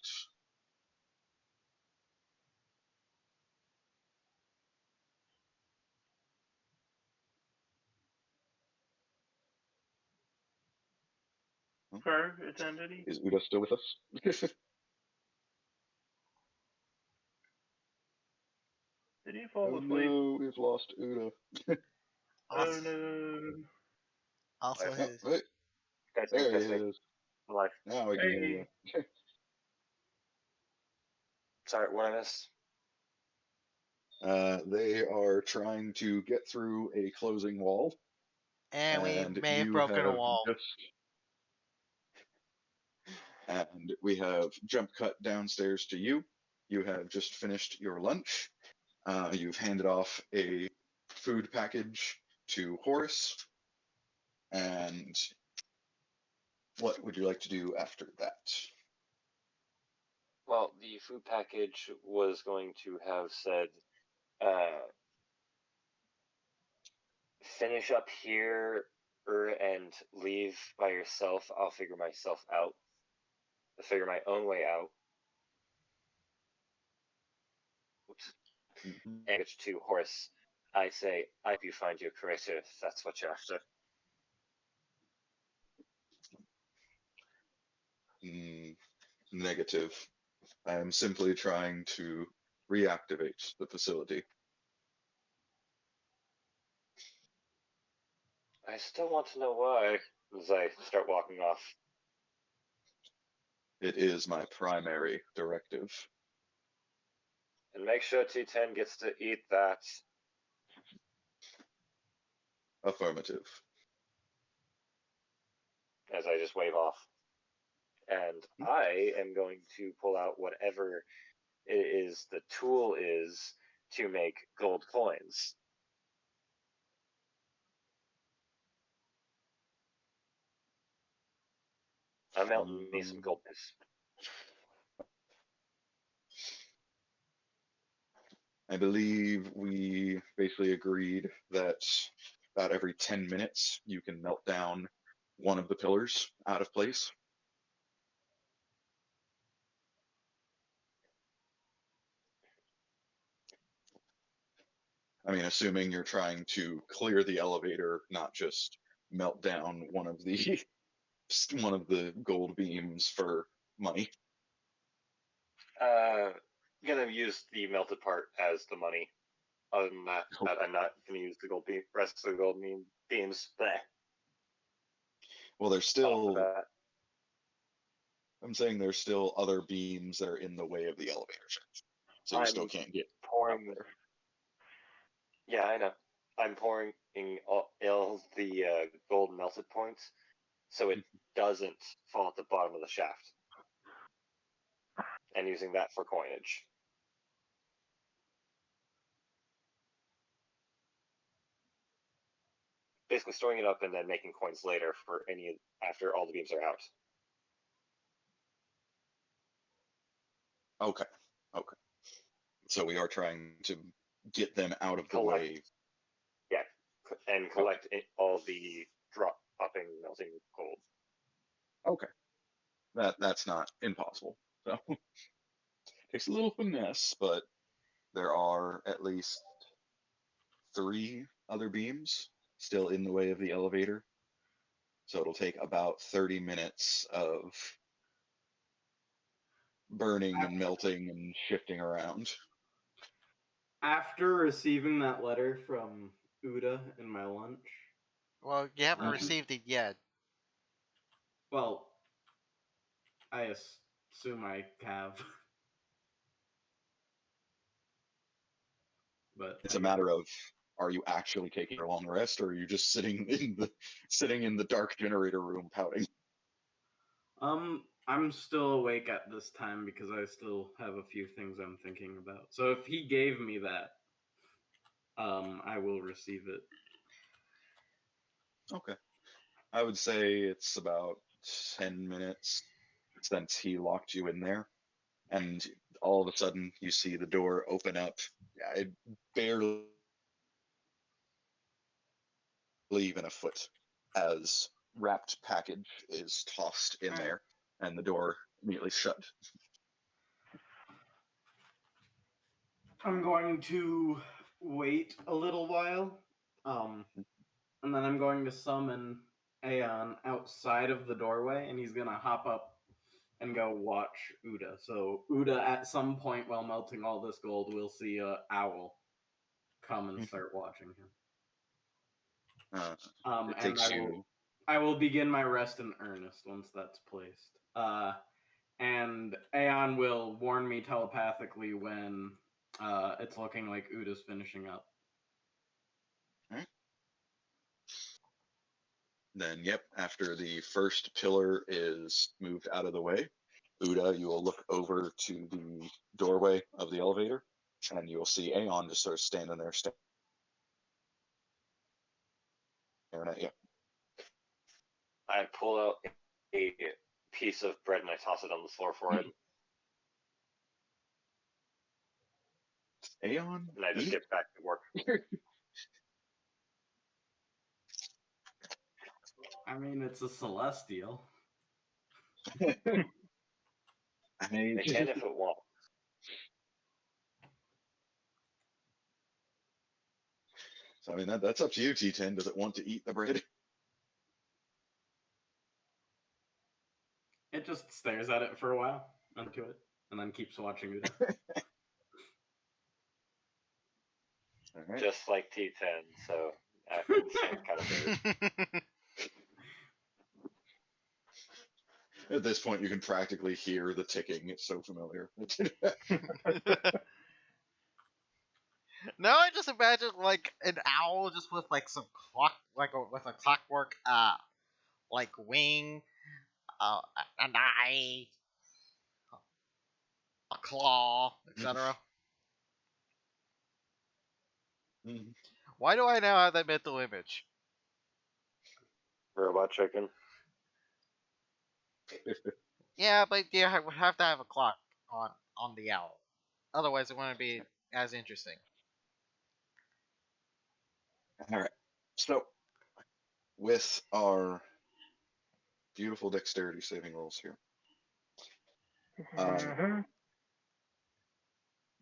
For eternity. Is Uda still with us? Did he fall Oh asleep? no, we've lost Uda. Oh no. Also, his Wait, That's there he interesting. is. Life. Now we can hear you. Sorry, what I missed? They are trying to get through a closing wall, and we and may have you broken a have wall. and we have jump cut downstairs to you. You have just finished your lunch. You've handed off a food package to Horace. And what would you like to do after that? Well, the food package was going to have said, finish up here and leave by yourself. I'll figure myself out. I'll figure my own way out. Oops. And to Horace, I say, I hope you find your creator if that's what you're after. Negative. I am simply trying to reactivate the facility. I still want to know why, as I start walking off. It is my primary directive. And make sure T10 gets to eat that. Affirmative. As I just wave off. And I am going to pull out whatever it is the tool is to make gold coins. I'm melting me some gold coins. I believe we basically agreed that about every 10 minutes you can melt down one of the pillars out of place. I mean, assuming you're trying to clear the elevator, not just melt down one of the one of the gold beams for money. Gonna use the melted part as the money. Other than that, I'm not gonna use the gold beam, rest of the gold beams. Bleh. Well, there's still. That. I'm saying there's still other beams that are in the way of the elevator shaft, so you still can't get pouring out there. Yeah, I know. I'm pouring in all the gold melted points, so it doesn't fall at the bottom of the shaft, and using that for coinage. Basically, storing it up and then making coins later for after all the beams are out. Okay. So we are trying to get them out of the way. Yeah, and collect all the dropping melting gold. Okay. That's not impossible. So takes a little finesse, but there are at least 3 other beams still in the way of the elevator. So it'll take about 30 minutes of burning and melting and shifting around. After receiving that letter from Uda in my lunch. Well, you haven't received it yet. Well, I assume I have. but it's a matter of, are you actually taking a long rest, or are you just sitting in the dark generator room pouting? I'm still awake at this time because I still have a few things I'm thinking about. So if he gave me that, I will receive it. Okay. I would say it's about 10 minutes since he locked you in there. And all of a sudden, you see the door open up. Yeah, it barely even a foot as wrapped package is tossed in there, and the door immediately shut. I'm going to wait a little while, and then I'm going to summon Aeon outside of the doorway, and he's gonna hop up and go watch Uda. So Uda, at some point while melting all this gold, will see a owl come and start watching him. It And takes you. I will begin my rest in earnest once that's placed. And Aeon will warn me telepathically when it's looking like Uda's finishing up. Right. Then, yep, after the first pillar is moved out of the way, Uda, you will look over to the doorway of the elevator, and you will see Aeon just sort of standing there staring at you. I pull out a piece of bread and I toss it on the floor for it, Aeon? and I just eat? get back to work. I mean, it's a celestial. I I can if it won't. So, I mean, that's up to you, T10. Does it want to eat the bread? It just stares at it for a while, onto it, and then keeps watching Uda. All right. Just like T10, so same kind of mood. At this point, you can practically hear the ticking. It's so familiar. No, I just imagine like an owl just with like some clock, with a clockwork, like wing, an eye, a claw, etc. Mhm. Why do I now have that mental image? Robot chicken. Yeah, but you would have to have a clock on the owl, otherwise it wouldn't be as interesting. All right. So, with our beautiful dexterity saving rolls here, Mhm.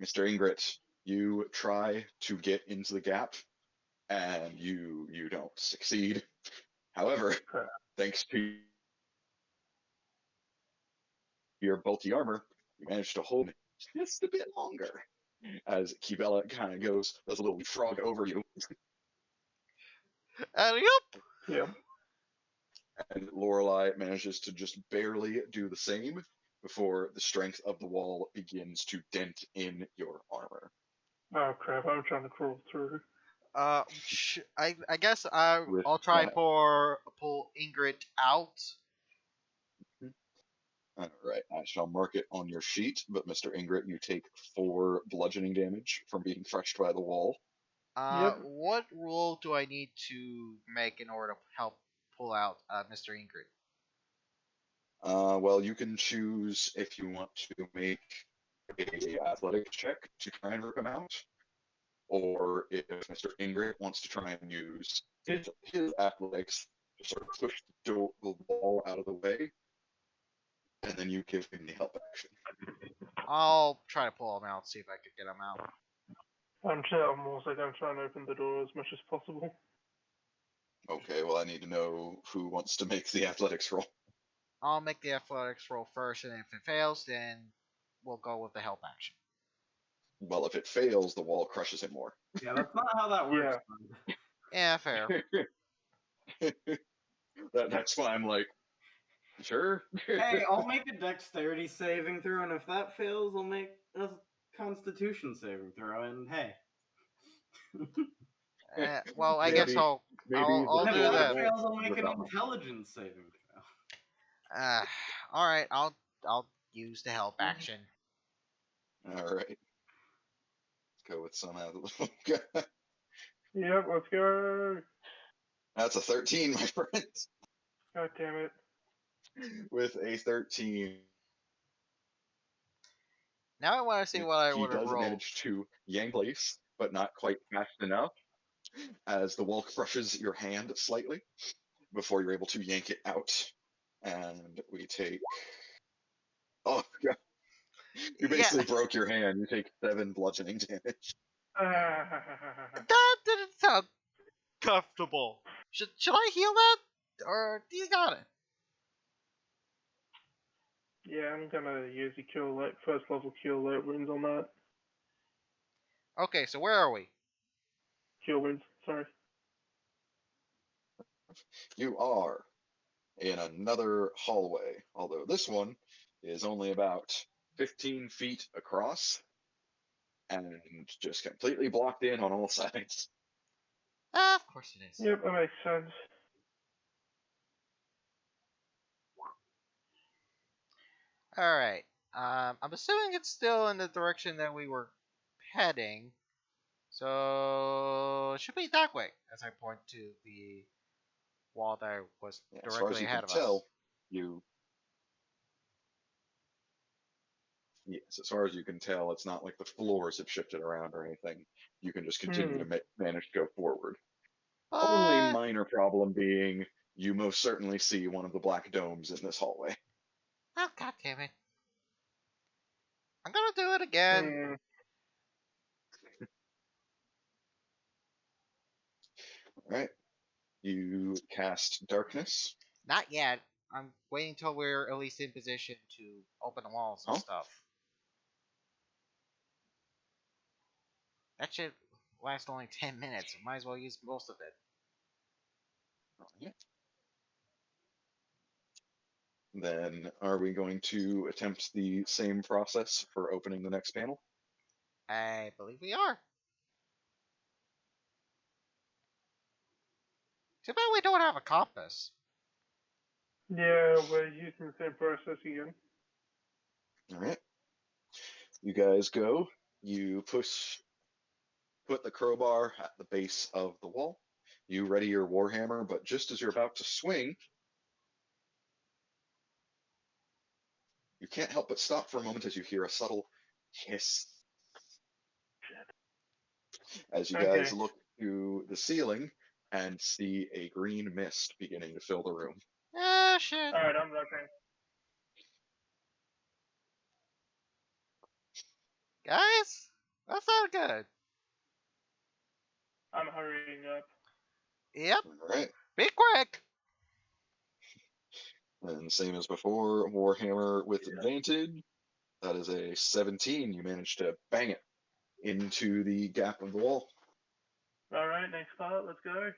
Mr. Ingrid, you try to get into the gap, and you don't succeed. However, thanks to your bulky armor, you manage to hold just a bit longer. As Kibella kind of does a little frog over you, Yup. Yep. and Lorelei manages to just barely do the same before the strength of the wall begins to dent in your armor. Oh crap! I'm trying to crawl through. I guess With I'll try that, pull Ingrid out. all right, I shall mark it on your sheet. But Mr. Ingrid, you take 4 bludgeoning damage from being crushed by the wall. Yep. What rule do I need to make in order to help pull out Mr. Ingrid? Well, you can choose if you want to make a athletic check to try and rip him out, or if Mr. Ingrid wants to try and use his athletics to sort of push the wall out of the way, and then you give him the help action. I'll try to pull him out, see if I can get him out. I'm also going to try and open the door as much as possible. Okay, well, I need to know who wants to make the athletics roll. I'll make the athletics roll first, and if it fails, then we'll go with the help action. Well, if it fails, the wall crushes him more. Yeah, that's not how that works. Yeah, fair. That's why I'm like, sure. Hey, I'll make a dexterity saving throw, and if that fails, I'll make a constitution saving throw, and hey. Well, I guess Maybe- I'll maybe I'll the And do if fool that. that fails, I'll won't make an rebel. intelligence saving throw. All right, I'll use the help action. All right. Let's go with some out of the. Yep, let's go. That's a 13, my friend. God damn it. With a 13, Now I want to see what I he would have does rolled. manage to yank place, but not quite fast enough, as the wall crushes your hand slightly before you're able to yank it out. And we take. Oh, God. You basically broke your hand. You take 7 bludgeoning damage. That didn't sound comfortable. Should I heal that, or do you got it? Yeah, I'm gonna use the cure light, first level cure light wounds on that. Okay, so where are we? Cure wounds, sorry. You are in another hallway, although this one is only about 15 feet across and just completely blocked in on all sides. Of course it is. Yep, that makes sense. All right. I'm assuming it's still in the direction that we were heading. So it should be that way. As I point to the wall that was Yeah, as far as directly you ahead can of us. tell, yes, as far as you can tell, it's not like the floors have shifted around or anything. You can just continue to manage to go forward. Only But minor problem being you most certainly see one of the black domes in this hallway. oh god damn it! I'm gonna do it again. All right, you cast darkness. Not yet. I'm waiting till we're at least in position to open the walls and Oh. stuff. That should last only 10 minutes. Might as well use most of it. Yeah. Then are we going to attempt the same process for opening the next panel? I believe we are. Too bad we don't have a compass. Yeah, we're using the same process again. All right. You guys go. You put the crowbar at the base of the wall. You ready your warhammer, but just as you're about to swing, you can't help but stop for a moment as you hear a subtle hiss. As you guys look to the ceiling and see a green mist beginning to fill the room. Ah, shit. Alright, I'm looking. Guys, that's not good. I'm hurrying up. Yep. All right. Be quick. And same as before, warhammer with advantage. That is a 17. You managed to bang it into the gap of the wall. Alright, next part, let's go.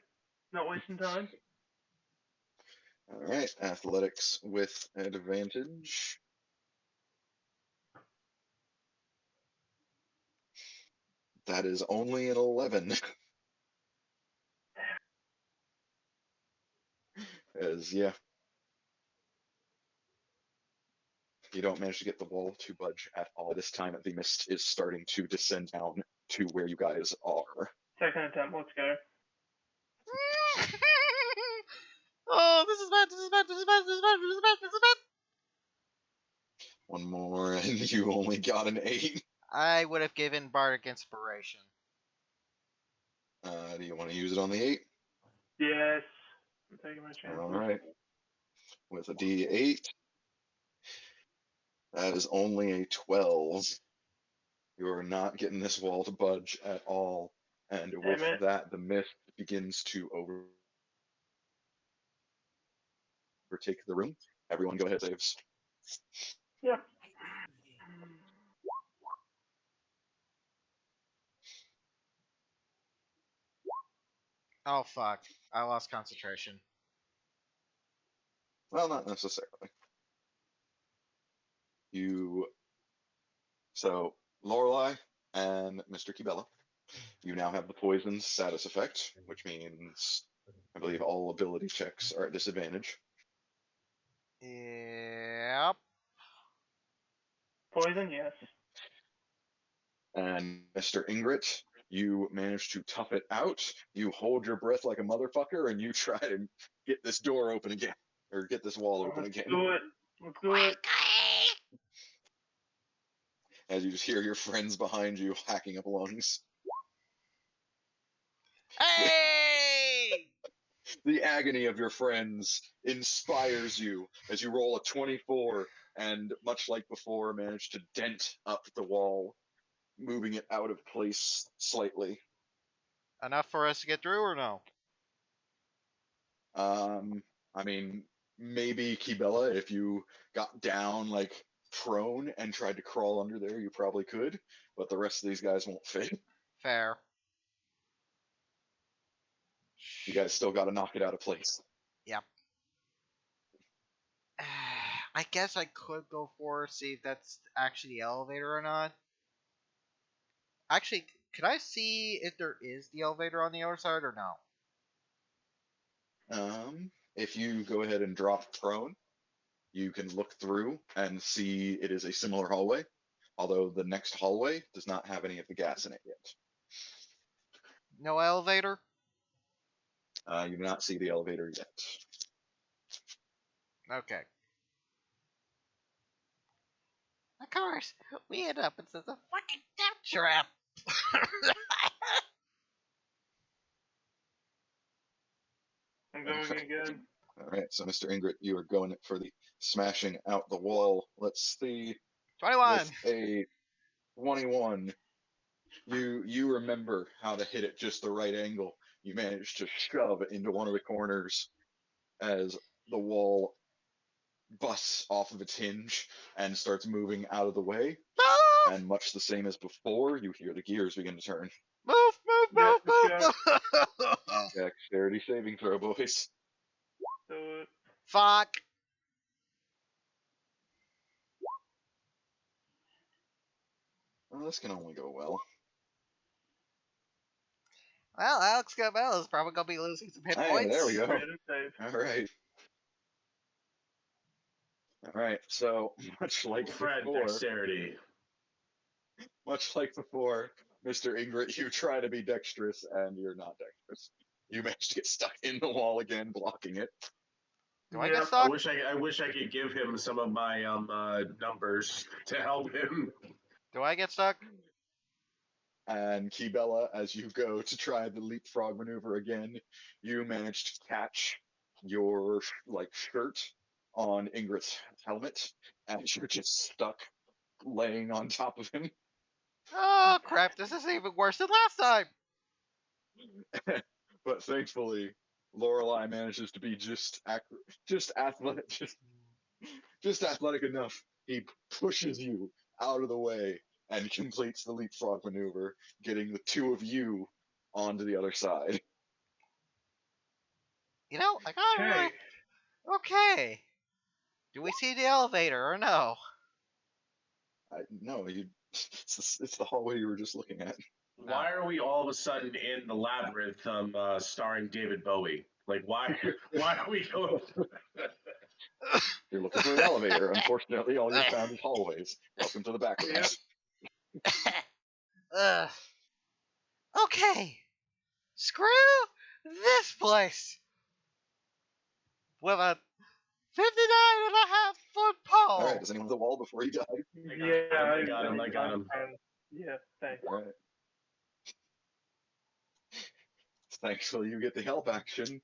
Not wasting time. All right, athletics with advantage. That is only an 11. As, yeah, you don't manage to get the wall to budge at all. This time, the mist is starting to descend down to where you guys are. Second attempt, let's go. Oh, this is bad. This is bad. This is bad. This is bad. This is bad. This is bad. One more, and you only got an 8. I would have given Bardic Inspiration. Do you want to use it on the 8? Yes. I'm taking my chance. All right. With a D8, that is only a 12. You are not getting this wall to budge at all. And with that, the mist begins to overtake the room. Everyone go ahead, saves. Yeah. Oh, fuck. I lost concentration. Well, not necessarily. So, Lorelei and Mr. Kibella, You now have the poison status effect, which means I believe all ability checks are at disadvantage. Yep. Poison, yes. And Mr. Ingrid, you manage to tough it out. You hold your breath like a motherfucker, and you try to get this door open again, or get this wall open Let's again. do it. Let's do it. As you just hear your friends behind you hacking up lungs. Hey! The agony of your friends inspires you as you roll a 24 and, much like before, manage to dent up the wall, moving it out of place slightly. Enough for us to get through, or no? I mean, maybe Kibella, if you got down like prone and tried to crawl under there, you probably could, but the rest of these guys won't fit. Fair. You guys still got to knock it out of place. Yep. I guess I could go for see if that's actually the elevator or not. Actually, could I see if there is the elevator on the other side or no? If you go ahead and drop prone, you can look through and see it is a similar hallway, although the next hallway does not have any of the gas in it yet. No elevator? You do not see the elevator yet. Okay. Of course, we end up into the fucking death trap. I'm going again. All right, so Mr. Ingrid, you are going for the smashing out the wall. Let's see. 21. With a 21, you remember how to hit it just the right angle. You manage to shove it into one of the corners as the wall busts off of its hinge and starts moving out of the way. Move! And much the same as before, you hear the gears begin to turn. Move! Dexterity saving throw, boys. Do it. Fuck. Well, this can only go well. Well, Alex Gabel is probably going to be losing some hit Hey, points. there we go. Random save. All right. So much like Fred, before, dexterity. much like before, Mr. Ingrid, you try to be dexterous and you're not dexterous. You manage to get stuck in the wall again, blocking it. Do I Yeah. get I stuck? wish I could give him some of my numbers to help him. Do I get stuck? And Kibella, as you go to try the leapfrog maneuver again, you manage to catch your shirt on Ingrid's helmet, and you're just stuck laying on top of him. Oh crap! This is even worse than last time. But thankfully, Lorelei manages to be just athletic, just athletic enough. He pushes you out of the way and completes the leapfrog maneuver, getting the two of you onto the other side. You know, I got Okay. it. Okay. Do we see the elevator or no? No, it's the hallway you were just looking at. Why are we all of a sudden in the labyrinth starring David Bowie? Like, why are we going? You're looking for an elevator. Unfortunately, all you found is hallways. Welcome to the back rooms. Okay. Screw this place. With a 59.5-foot pole. All right, does anyone have the wall before you die? Yeah, I got him. Yeah, thanks. All right. Thankfully, you get the help action,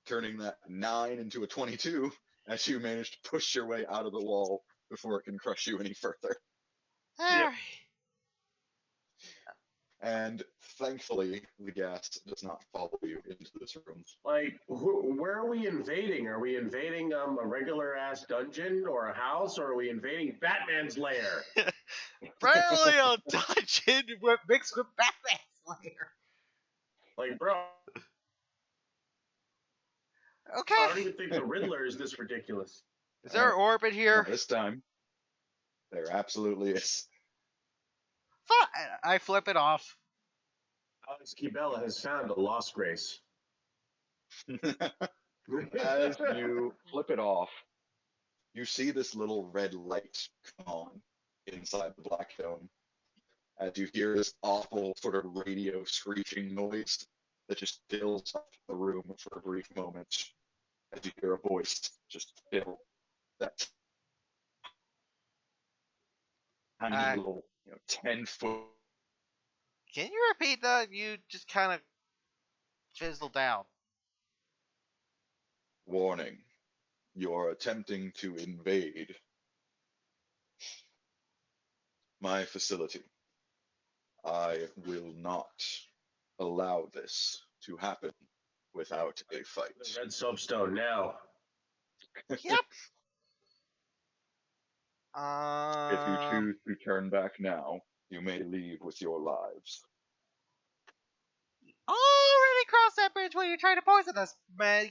turning that 9 into a 22 as you manage to push your way out of the wall before it can crush you any further. Alright. And thankfully, the gas does not follow you into this room. Like, where are we invading? Are we invading a regular ass dungeon or a house, or are we invading Batman's lair? Apparently a dungeon mixed with Batman's lair. Like, bro, Okay. I don't even think the Riddler is this ridiculous. Is there an orbit here? Now, this time, there absolutely is. Fine. I flip it off. Alex Kibella has found a lost grace. As you flip it off, you see this little red light come on inside the black dome. As you hear this awful sort of radio screeching noise that just fills up the room for a brief moment, as you hear a voice just fill that tiny little, 10-foot. Can you repeat that? You just kind of fizzled out. Warning, you're attempting to invade my facility. I will not allow this to happen without a fight. Red soapstone now. Yep. If you choose to turn back now, you may leave with your lives. Already crossed that bridge when you tried to poison us, man.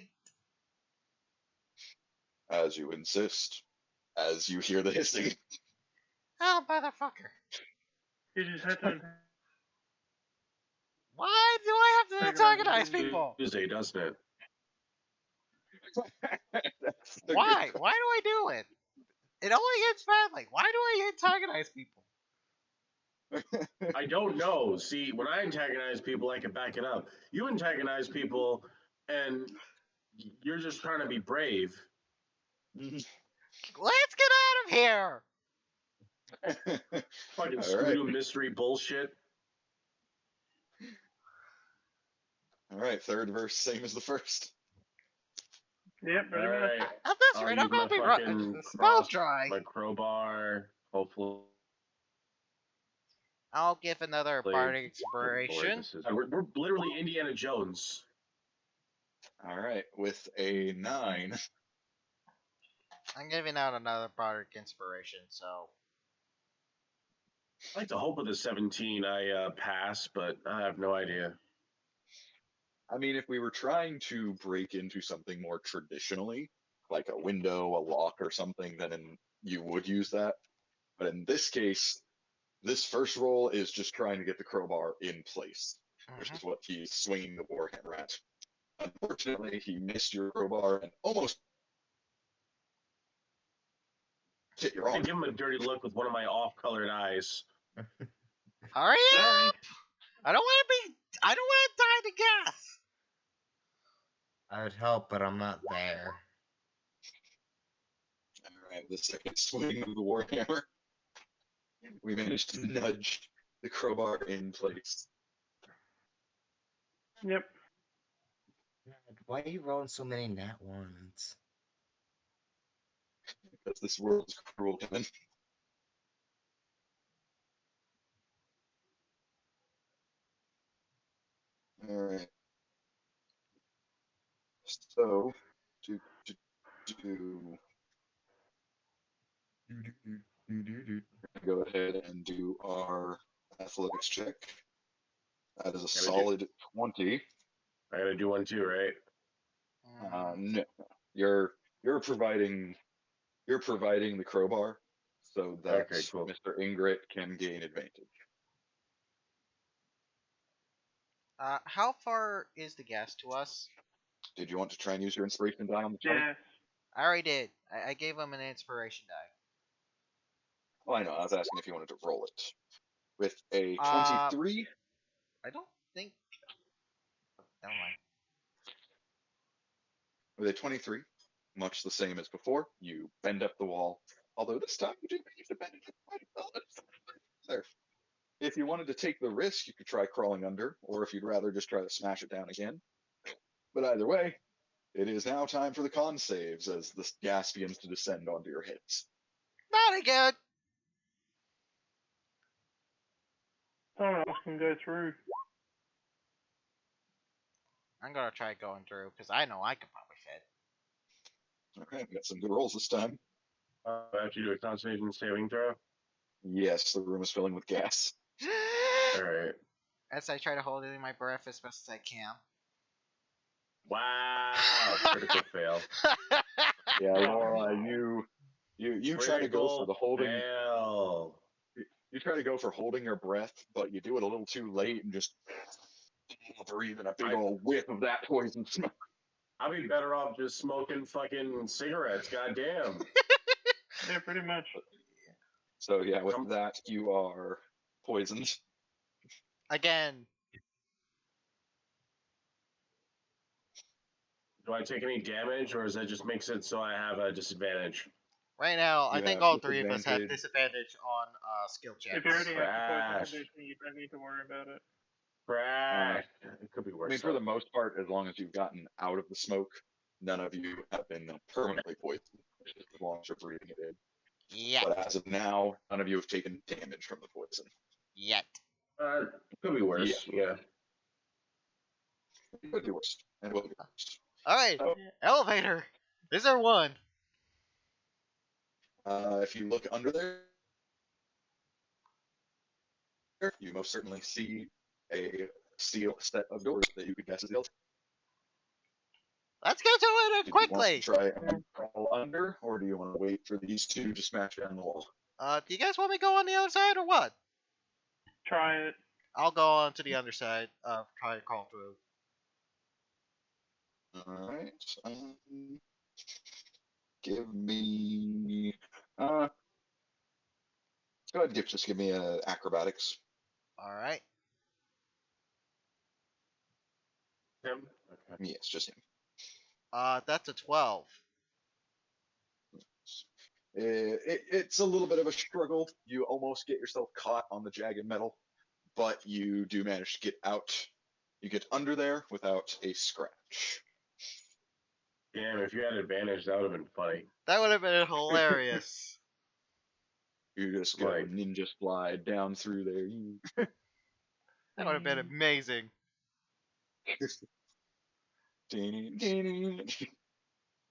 As you insist, as you hear the hissing. Oh, motherfucker. You just had to. Why do I have to antagonize people? Tuesday, doesn't it? Why? Why do I do it? It only ends badly. Why do I antagonize people? I don't know. See, when I antagonize people, I can back it up. You antagonize people, and you're just trying to be brave. Let's get out of here! Fucking All Scooby-Doo right. mystery bullshit. All right, third verse, same as the first. Yep, pretty All much. right. At this I'll rate, use I'm gonna my be fucking the spell cross, dry. my crowbar. Hopefully, I'll give another bardic Boy, inspiration. we're literally Indiana Jones. All right, with a 9. I'm giving out another bardic inspiration, so. I like to hope with a 17 I pass, but I have no idea. I mean, if we were trying to break into something more traditionally, like a window, a lock, or something, then you would use that. But in this case, this first roll is just trying to get the crowbar in place, which is what he's swinging the warhammer at. Unfortunately, he missed your crowbar and almost hit your I arm. give him a dirty look with one of my off-colored eyes. Hurry Sorry. up! I don't want to die to gas! I would help, but I'm not there. Alright, the second swing of the warhammer. We managed to nudge the crowbar in place. Yep. God, why are you rolling so many nat ones? Because this world is cruel, Kevin. Alright. So, go ahead and do our athletics check. That is a solid 20. I gotta do one too, right? No, you're providing the crowbar so that Okay, cool. Mr. Ingrid can gain advantage. How far is the gas to us? Did you want to try and use your inspiration die on the 20? Yes. I already did. I gave him an inspiration die. Oh, I know. I was asking if you wanted to roll it. With a 23. I don't think. Never mind. With a 23, much the same as before, you bend up the wall. Although this time you didn't manage to bend it quite well. There. If you wanted to take the risk, you could try crawling under, or if you'd rather just try to smash it down again. But either way, it is now time for the con saves as the gas begins to descend onto your heads. Not again! Someone else can go through. I'm gonna try going through, because I know I could probably fit. Okay, we got some good rolls this time. I have to do a concentration saving throw. Yes, the room is filling with gas. All right. As I try to hold it in my breath as best as I can. Wow, critical fail. Yeah, Laura, you try to go for the holding. Fail. You try to go for holding your breath, but you do it a little too late and just breathing a big old whiff of that poison smoke. I'd be better off just smoking fucking cigarettes. Goddamn. Yeah, pretty much. So yeah, with that you are poisoned. Again. Do I take any damage, or does that just makes it so I have a disadvantage? Right now, I You think have all three of us have disadvantage. disadvantage on skill checks. If you already have the poison Trash. condition, you don't need to worry about it. Crash. It could be worse. I mean, for the most part, as long as you've gotten out of the smoke, none of you have been permanently poisoned. Just as long as you're breathing it in. Yet. But as of now, none of you have taken damage from the poison. Yet. It could be worse. Yeah. It could be worse. And it will be worse. Alright, So, elevator. Is there one? if you look under there, you most certainly see a steel set of doors that you could guess is the elevator. Let's get to it Do you want quickly. to try and crawl under, or do you want to wait for these two to smash down the wall? Do you guys want me to go on the other side or what? Try it. I'll go on to the underside. Try to crawl through. Alright. Give me. Go ahead, just give me acrobatics. Alright. Him? Okay. Yes, just him. That's a 12. It's a little bit of a struggle. You almost get yourself caught on the jagged metal, but you do manage to get out. You get under there without a scratch. Damn, if you had advantage, that would have been funny. That would have been hilarious. You just go Right. ninja slide down through there. That would have been amazing.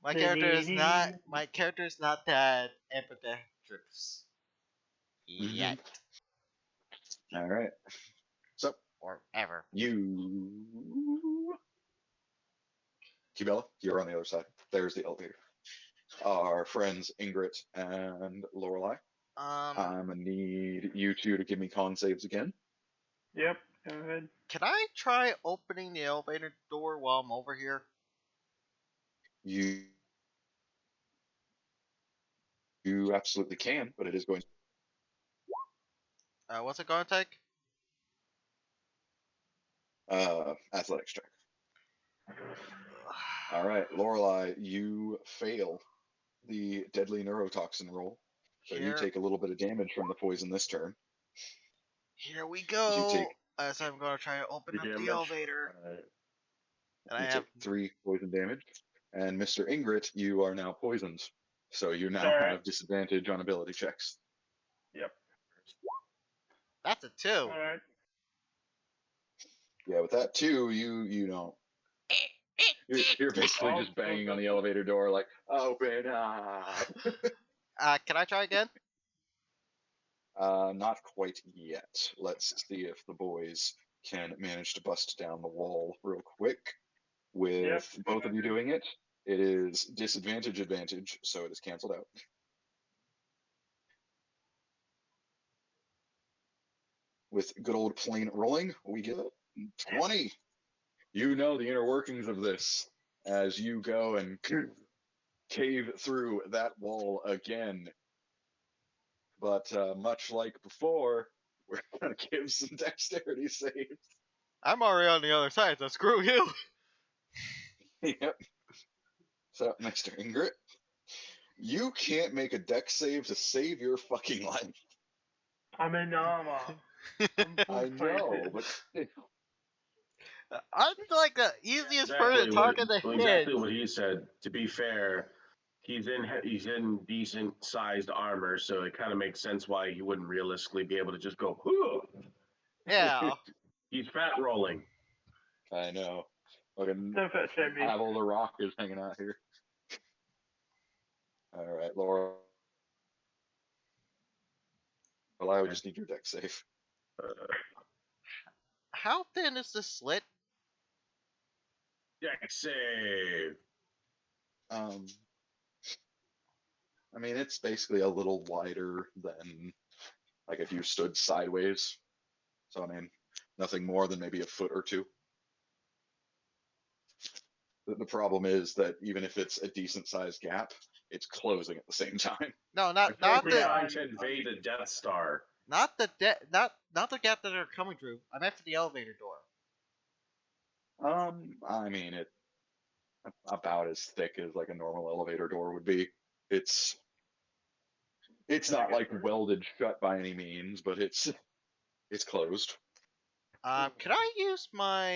My character is not that empathetic. Yet. All right. So Or ever. you, Kibella, you're on the other side. There's the elevator. Our friends Ingrid and Lorelei. I'm gonna need you two to give me con saves again. Yep, go ahead. Can I try opening the elevator door while I'm over here? You absolutely can, but it is going. What's it going to take? Athletics check. All right, Lorelei, you fail the deadly neurotoxin roll, so you take a little bit of damage from the poison this turn. Here we go. take- As I'm going to try to open up damage. the elevator. And I You have take 3 poison damage, and Mr. Ingrid, you are now poisoned, so you now Alright. have disadvantage on ability checks. that's a 2. Alright. Yeah, with that too, you don't. You're basically just banging on the elevator door like, open up. Can I try again? Not quite yet. Let's see if the boys can manage to bust down the wall real quick. With both of you doing it, it is disadvantage advantage, so it is canceled out. With good old plain rolling, we get 20. You know the inner workings of this as you go and cave through that wall again. But much like before, we're going to give some dexterity saves. I'm already on the other side, so screw you. Yep. So, Mr. Ingrid, you can't make a dex save to save your fucking life. I'm in armor. I know, but I'm like the easiest person to target the head. Exactly what he said. To be fair, he's in decent sized armor, so it kind of makes sense why he wouldn't realistically be able to just go. Hoo! Yeah. He's fat rolling. I know. Fucking Don't fat shame me. Pavel the Rock is hanging out here. All right, Laura. Well, I would just need your dex save. How thin is the slit? Dex save. I mean, it's basically a little wider than like if you stood sideways. So I mean, nothing more than maybe a foot or two. The problem is that even if it's a decent sized gap, it's closing at the same time. No, I not feel like not we're the trying to invade the Death Star. not the not the gap that they're coming through. I meant for the elevator door. I mean, it's about as thick as like a normal elevator door would be. It's not like welded shut by any means, but it's closed. Can I use my?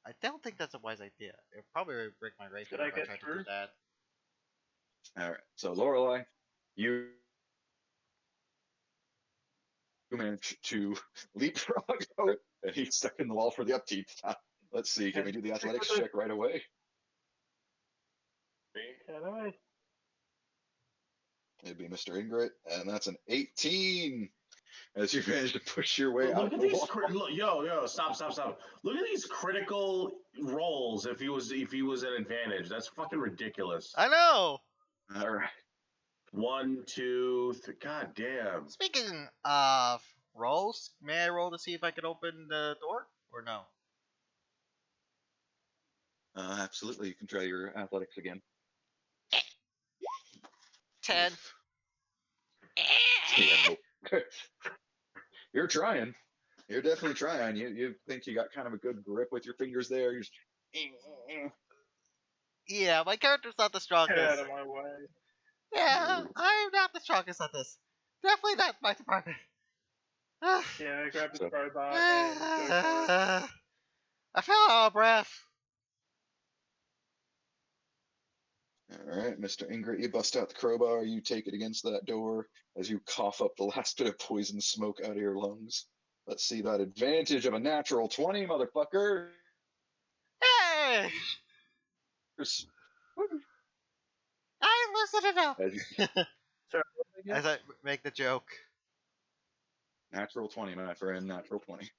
I don't think that's a wise idea. It would probably break my rapier Should I if I get tried to through? do that. All right. So Lorelei, you manage to leapfrog over it, and he's stuck in the wall for the upkeep. Let's see. Can we do the athletics check right away? Can I? It'd be Mr. Ingrid, and that's an 18. As you manage to push your way out Look at the these. wall. Yo, stop. Look at these critical rolls. If he was an advantage, that's fucking ridiculous. I know. All right. 1, 2, 3. God damn. Speaking of rolls, may I roll to see if I can open the door or no? Absolutely. You can try your athletics again. 10. Yeah, no. You're trying. You're definitely trying. You think you got kind of a good grip with your fingers there. You're just... Yeah, my character's not the Get out strongest. of my way. Yeah, I'm not the strongest at this. Definitely not my department. Yeah, I grab the crowbar and go for it. I fell out of breath. All right, Mr. Ingrid, you bust out the crowbar. You take it against that door as you cough up the last bit of poison smoke out of your lungs. Let's see that advantage of a natural 20, motherfucker. Hey! I listened enough. As you, Sorry, As I make the joke. natural 20, my friend, natural 20.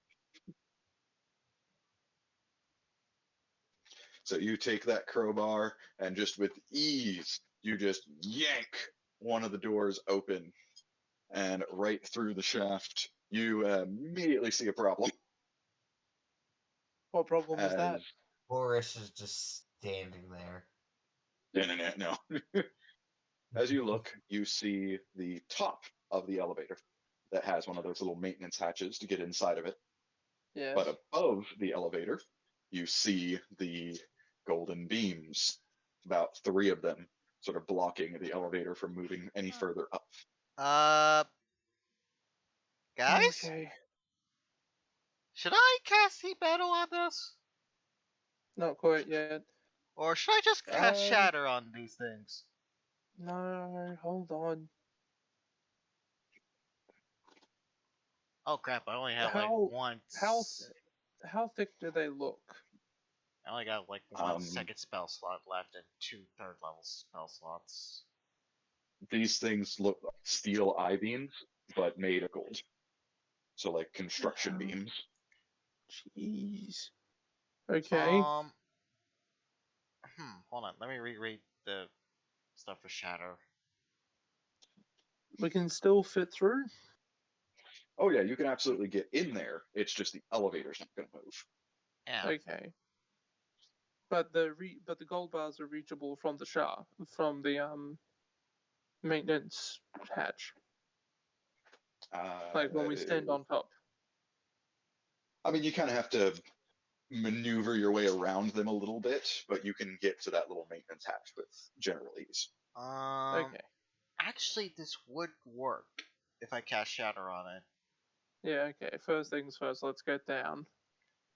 So you take that crowbar and just with ease, you just yank one of the doors open, and right through the shaft, you immediately see a problem. What problem is that? Boris is just standing there. No. As you look, you see the top of the elevator that has one of those little maintenance hatches to get inside of it. Yeah. But above the elevator, you see the golden beams, about 3 of them, sort of blocking the elevator from moving any further up. Guys? Okay. Should I cast heat metal on this? Not quite yet. Or should I just cast shatter on these things? No, hold on. Oh crap, I only have like How- one. How thick do they look? I only got like one second spell slot left and 2 third level spell slots. These things look like steel I-beams, but made of gold. So like construction beams. Jeez. Okay. Hold on, let me reread the stuff for shatter. We can still fit through? Oh yeah, you can absolutely get in there. It's just the elevator's not going to move. Yeah. Okay. But the gold bars are reachable from the maintenance hatch. Like when we stand on top. I mean, you kind of have to maneuver your way around them a little bit, but you can get to that little maintenance hatch with general ease. Okay. Actually, this would work if I cast shatter on it. Yeah, okay. First things first, let's get down.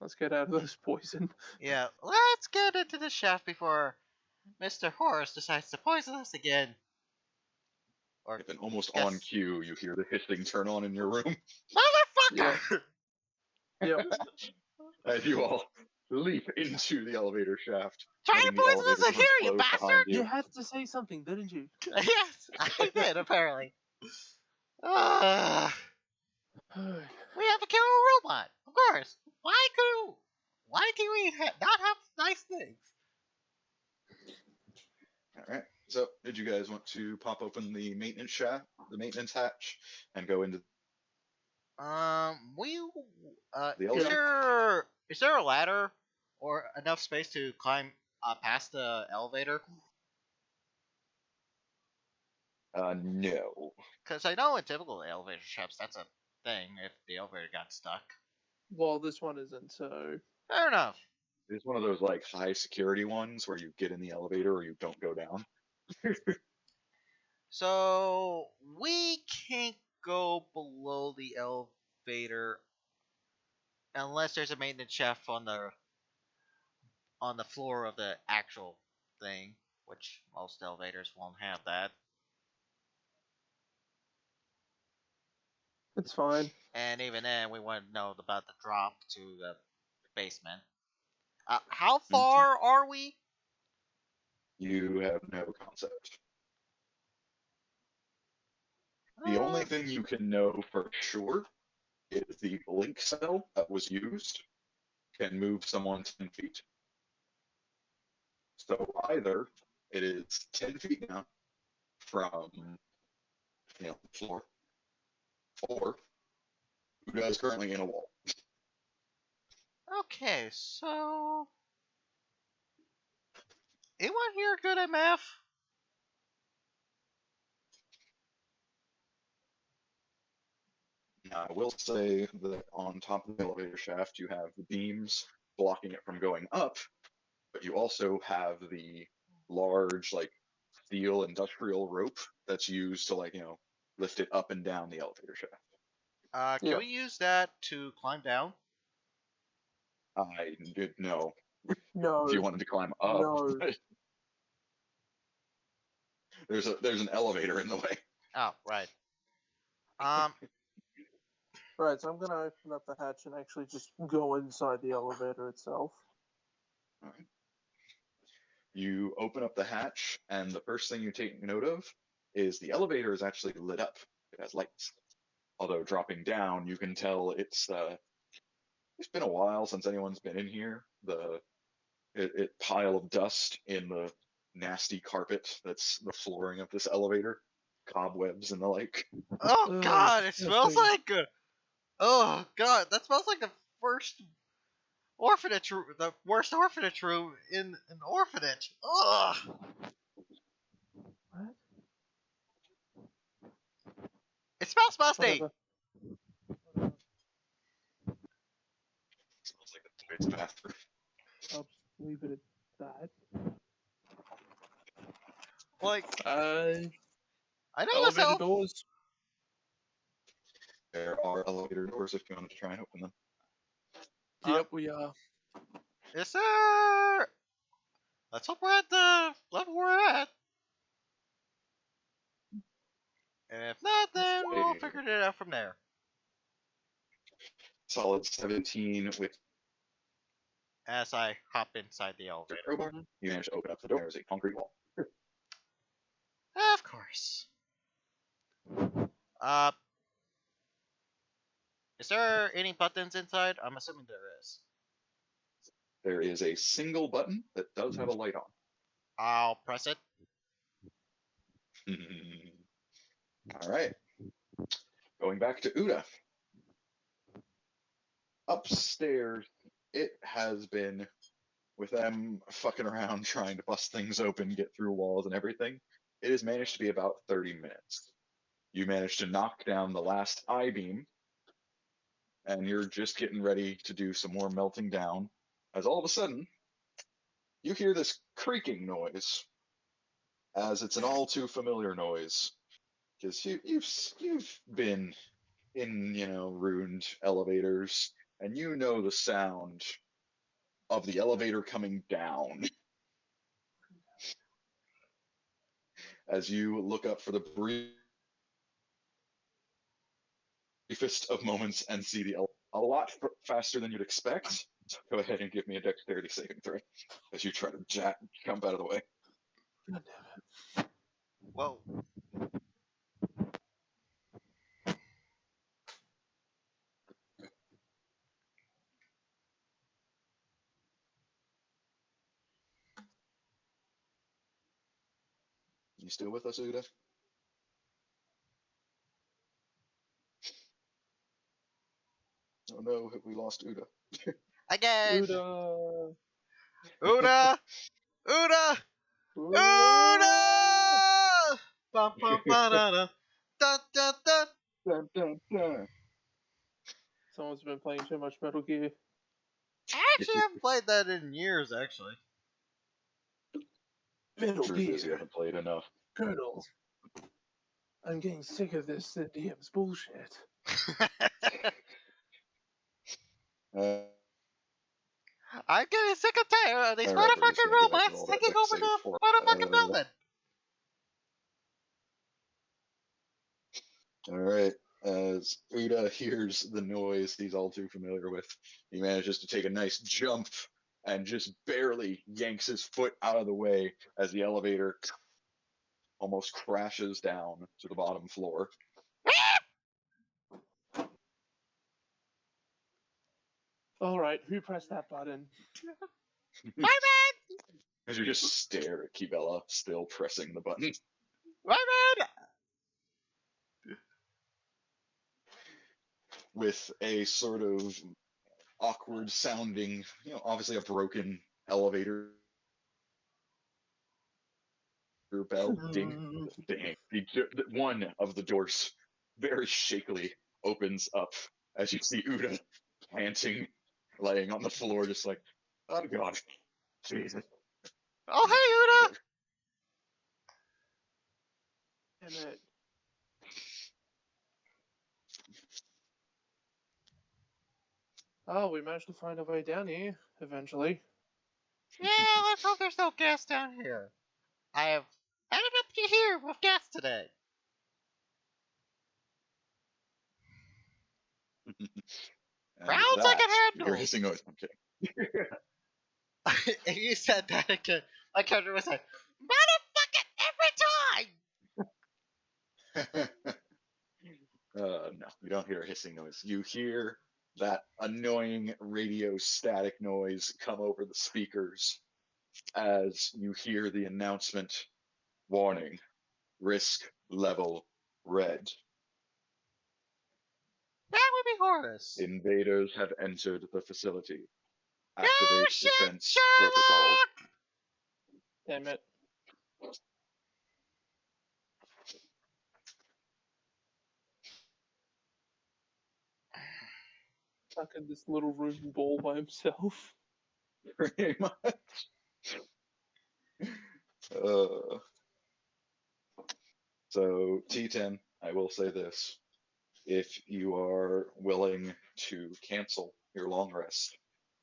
Let's get out of this poison. Yeah, let's get into the shaft before Mr. Horace decides to poison us again. Or And almost on cue, you hear the hissing turn on in your room. Motherfucker! Yep. As you all leap into the elevator shaft. Try to letting the poison us elevator in here, you close behind bastard! You had to say something, didn't you? Yes, I did, apparently. We have to kill a robot, of course. Why can we not have nice things? All right. So, did you guys want to pop open the maintenance shaft, the maintenance hatch, and go into? The elevator? is there a ladder or enough space to climb past the elevator? No. Because I know in typical elevator shafts, that's a thing if the elevator got stuck. Well, this one isn't, so. Fair enough. It's one of those like high security ones where you get in the elevator or you don't go down. So we can't go below the elevator unless there's a maintenance shaft on the floor of the actual thing, which most elevators won't have that. It's fine. And even then, we wouldn't know about the drop to the basement. How far are we? You have no concept. The only thing you can know for sure is the blink cell that was used can move someone 10 feet. So either it is 10 feet down from the floor, or Uda is currently in a wall. Okay, so anyone here good at math? Now, I will say that on top of the elevator shaft, you have the beams blocking it from going up, but you also have the large, like, steel industrial rope that's used to, like, lift it up and down the elevator shaft. Can we use that to climb down? I did know No. if you wanted to climb up. No. There's an elevator in the way. Oh, right. Right, so I'm gonna open up the hatch and actually just go inside the elevator itself. All right. You open up the hatch, and the first thing you take note of is the elevator is actually lit up. It has lights. Although dropping down, you can tell it's been a while since anyone's been in here. It pile of dust in the nasty carpet that's the flooring of this elevator, cobwebs and the like. Oh God, it smells disgusting. like. Oh God, that smells like the worst orphanage room in an orphanage. Ugh. What? It smells musty. Whatever. Smells like a space bathroom. I'll just leave it at that. Like, I know Elevator myself. doors. There are elevator doors if you want to try and open them. Yep, we are. Yes, sir. Let's hope we're at the level we're at. And if not, then we'll figure it out from there. Solid 17 with As I hop inside the elevator. crowbar. You manage to open up the door. There's a concrete wall. Of course. Is there any buttons inside? I'm assuming there is. There is a single button that does have a light on. I'll press it. All right. Going back to Uda. Upstairs, it has been, with them fucking around trying to bust things open, get through walls and everything, it has managed to be about 30 minutes. You managed to knock down the last I-beam, and you're just getting ready to do some more melting down, as all of a sudden, you hear this creaking noise, as it's an all too familiar noise, because you've been in ruined elevators, and you know the sound of the elevator coming down. As you look up for the briefest of moments and see the a lot faster than you'd expect. So go ahead and give me a dexterity saving throw as you try to jump out of the way. God damn it. Whoa. You still with us, Uda? Oh no, have we lost Uda? Again! Uda. Uda! Uda! Uda! Bum, bum, ba-da-da. Dun, dun, dun. Dun, dun, dun. Someone's been playing too much Metal Gear. I actually haven't played that in years, actually. Metal Truth is, you Gear. haven't played enough. Colonel. I'm getting sick of this DM's bullshit. I'm getting sick and tired of these All right, we're just motherfucking gonna go through robots all that taking over save the for. motherfucking building. All right. As Uda hears the noise he's all too familiar with, he manages to take a nice jump and just barely yanks his foot out of the way as the elevator almost crashes down to the bottom floor. Alright, who pressed that button? My man! As you just stare at Kibella, still pressing the button. My man! With a sort of awkward sounding, obviously a broken elevator bell. Ding, ding. One of the doors very shakily opens up as you see Uda panting, laying on the floor, just like, oh god, Jesus. Oh, hey, Uda! Damn it. Oh, we managed to find a way down here, eventually. Yeah, let's hope there's no gas down here. I have ended up here with gas today. And Rounds I can that, handle. you're hissing noise. I'm kidding. If you said that again, my character would say, motherfucker, every time! No, you don't hear a hissing noise. You hear that annoying radio static noise come over the speakers as you hear the announcement, warning, risk level red. That would be Horus. Invaders have entered the facility. No Activate shit, defense protocol. Sherlock! Damn it. Stuck in this little room ball by himself. Pretty much. So, T10, I will say this. If you are willing to cancel your long rest,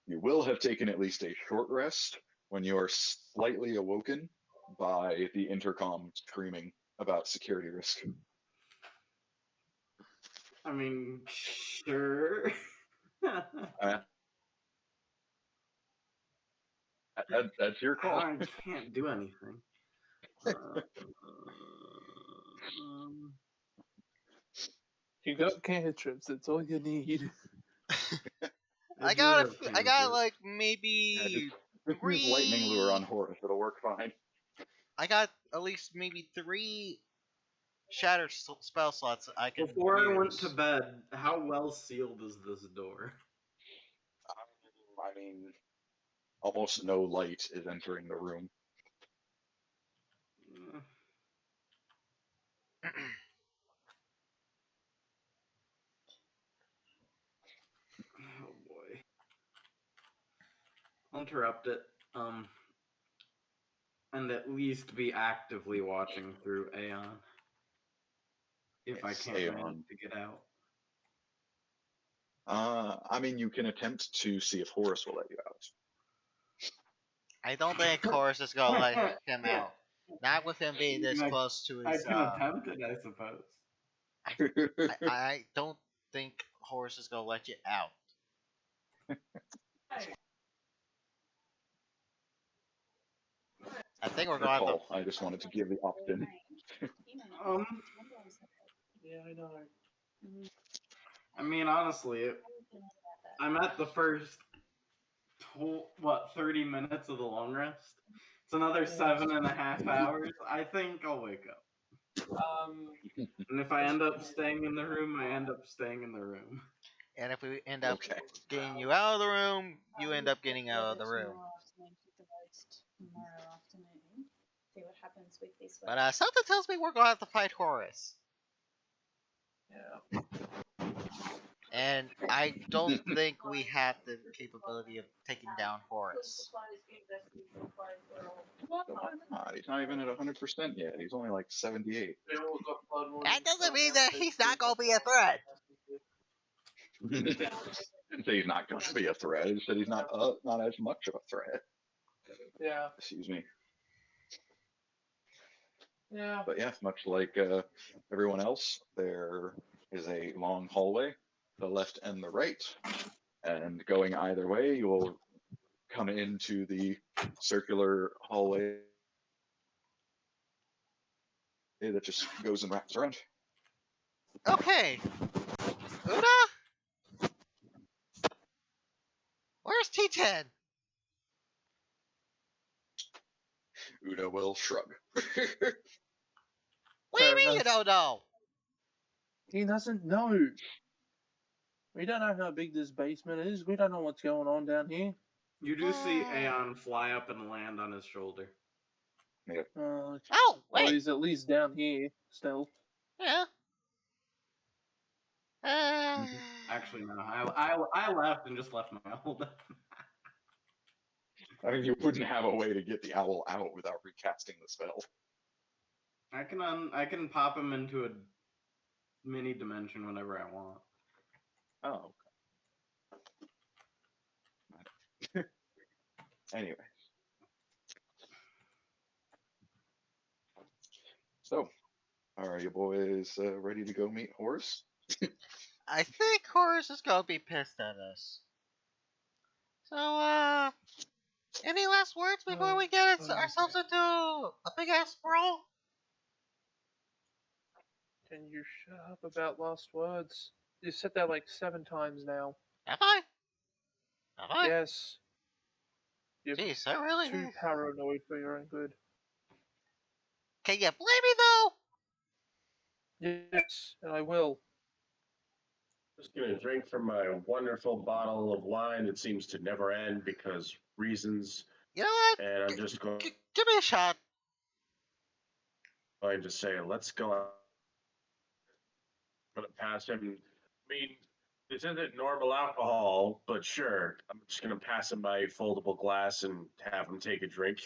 you will have taken at least a short rest when you are slightly awoken by the intercom screaming about security risk. I mean, sure. That's your call. I can't do anything. You got cantrips, that's all you need. I got like maybe Just use lightning lure on Horus, it'll work fine. I got at least maybe 3 shattered spell slots that I can Before use. I went to bed, how well sealed is this door? I mean, almost no light is entering the room. Oh boy. I'll interrupt it. And at least be actively watching through Aeon. If I can't manage to get out. I mean, you can attempt to see if Horus will let you out. I don't think Horus is gonna let him out. Not with him being this close to I his. can attempt it, I suppose. I don't think Horus is gonna let you out. I think we're gonna have to. I just wanted to give the option. Yeah, I know. I mean, honestly, I'm at the first, 30 minutes of the long rest? It's another 7.5 hours. I think I'll wake up. And if I end up staying in the room, I end up staying in the room. And if we end up Okay. getting you out of the room, you end up getting out of the room. Tomorrow afternoon. See what happens with this. But something tells me we're going to have to fight Horus. Yeah. And I don't think we have the capability of taking down Horus. Why not? He's not even at 100% yet. He's only like 78. That doesn't mean that he's not going to be a threat. Didn't say he's not going to be a threat. He said he's not as much of a threat. Yeah. Excuse me. Yeah. But yeah, much like everyone else, there is a long hallway, the left and the right, and going either way, you will come into the circular hallway that just goes and wraps around. Okay. Una? Where's T10? Uda will shrug. What do Fair you mean you enough. don't know? He doesn't know. We don't know how big this basement is. We don't know what's going on down here. You do see Aeon fly up and land on his shoulder. Oh, Well, wait. he's at least down here still. Yeah. Actually, no. I left and just left my old. I mean, you wouldn't have a way to get the owl out without recasting the spell. I can pop him into a mini dimension whenever I want. Oh. Okay. Anyway. So, are you boys ready to go meet Horus? I think Horus is gonna be pissed at us. So, any last words before we get ourselves into a big ass brawl? Can you shut up about last words? You said that like 7 times now. Have I? Have I? Yes. You're Jeez, I really too do. paranoid for your own good. Can you blame me though? Yes, and I will. Just gonna drink from my wonderful bottle of wine that seems to never end because reasons, You know what? and I'm just going Give me a shot. to say, let's go. I'm gonna pass him. I mean, this isn't normal alcohol, but sure, I'm just gonna pass him my foldable glass and have him take a drink.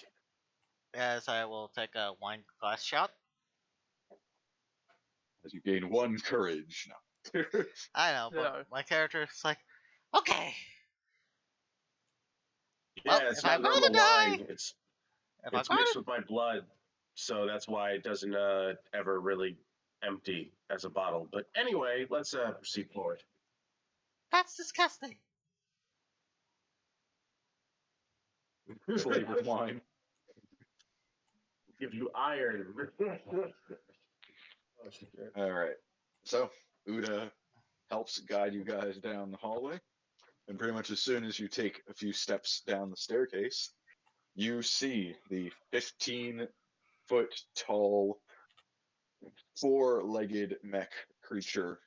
Yes, I will take a wine glass shot. As you gain 1 courage. No. I know, but No. my character is like, okay. Yeah, Well, it's if I'm not gonna normal die, wine. It's if I'm mixed gonna, with my blood, so that's why it doesn't ever really empty as a bottle. But anyway, let's proceed forward. that's disgusting. Flavored wine. Give you iron. All right. So, Uda helps guide you guys down the hallway. And pretty much as soon as you take a few steps down the staircase, you see the 15-foot tall, 4-legged mech creature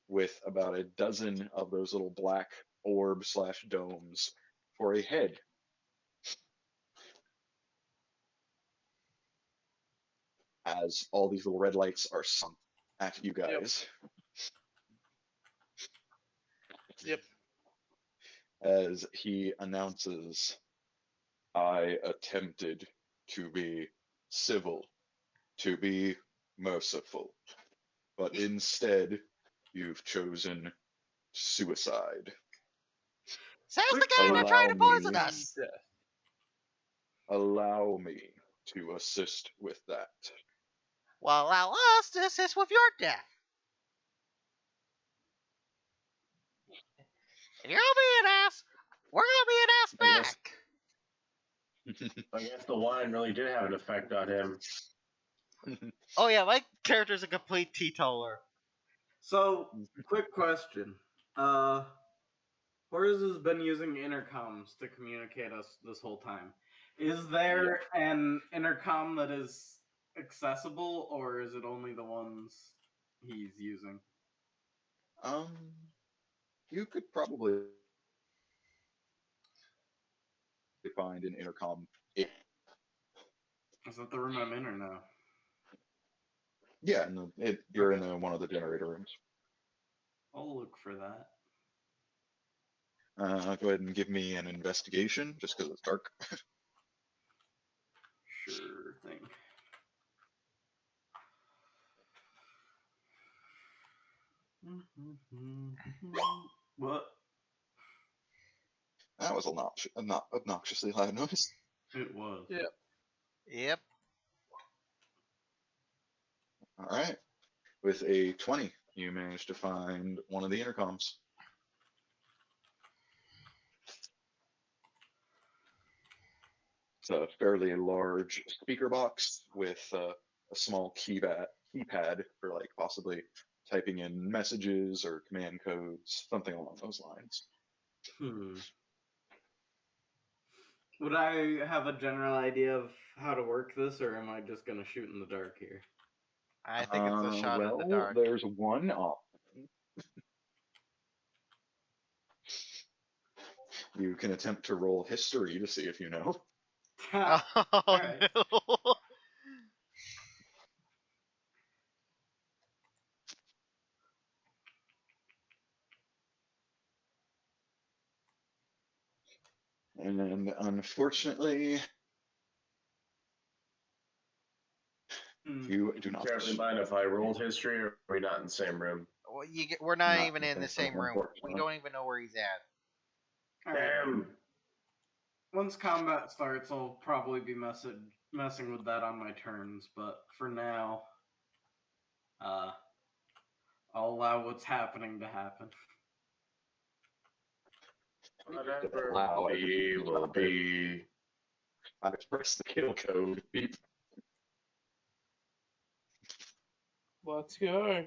with about a dozen of those little black orb/domes for a head. As all these little red lights are sunk at you guys. Yep. As he announces, I attempted to be civil, to be merciful, but instead you've chosen suicide. Sounds like they're trying to poison us. Allow me to assist with that. Well, allow us to assist with your death. If you're gonna be an ass, we're gonna be an ass I guess- back. I guess the wine really did have an effect on him. Oh yeah, my character's a complete teetotaler. So, quick question. Horus has been using intercoms to communicate us this whole time. Is there an intercom that is accessible, or is it only the ones he's using? You could probably find an intercom. Is that the room I'm in or no? Yeah, you're Okay. in one of the generator rooms. I'll look for that. Go ahead and give me an investigation, just because it's dark. Sure thing. What? That was not obnoxiously loud noise. It was. Yeah. Yep. All right. With a 20, you managed to find one of the intercoms. It's a fairly large speaker box with a small keypad for like possibly typing in messages or command codes, something along those lines. Would I have a general idea of how to work this, or am I just gonna shoot in the dark here? I think it's a shot in the Well, dark. there's one option. You can attempt to roll history to see if you know. Oh Alright. no! And unfortunately, you do not. Terribly mind if I rolled history, or are we not in the same room? Well, we're not Not even in the same room. We unfortunately. don't even know where he's at. Alright. Damn. Once combat starts, I'll probably be messing with that on my turns, but for now, I'll allow what's happening to happen. Whatever Allow will be, will be. I press the kill code. Beep. Let's go.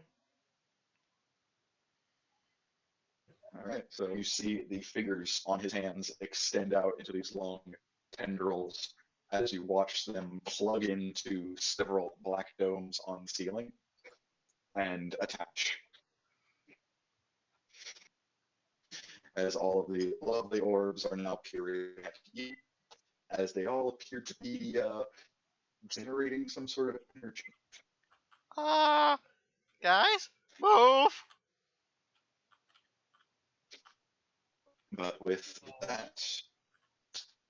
All right, so you see the fingers on his hands extend out into these long tendrils as you watch them plug into several black domes on the ceiling and attach. As all of the lovely orbs are now peering at you, as they all appear to be generating some sort of energy. Guys, move! But with that,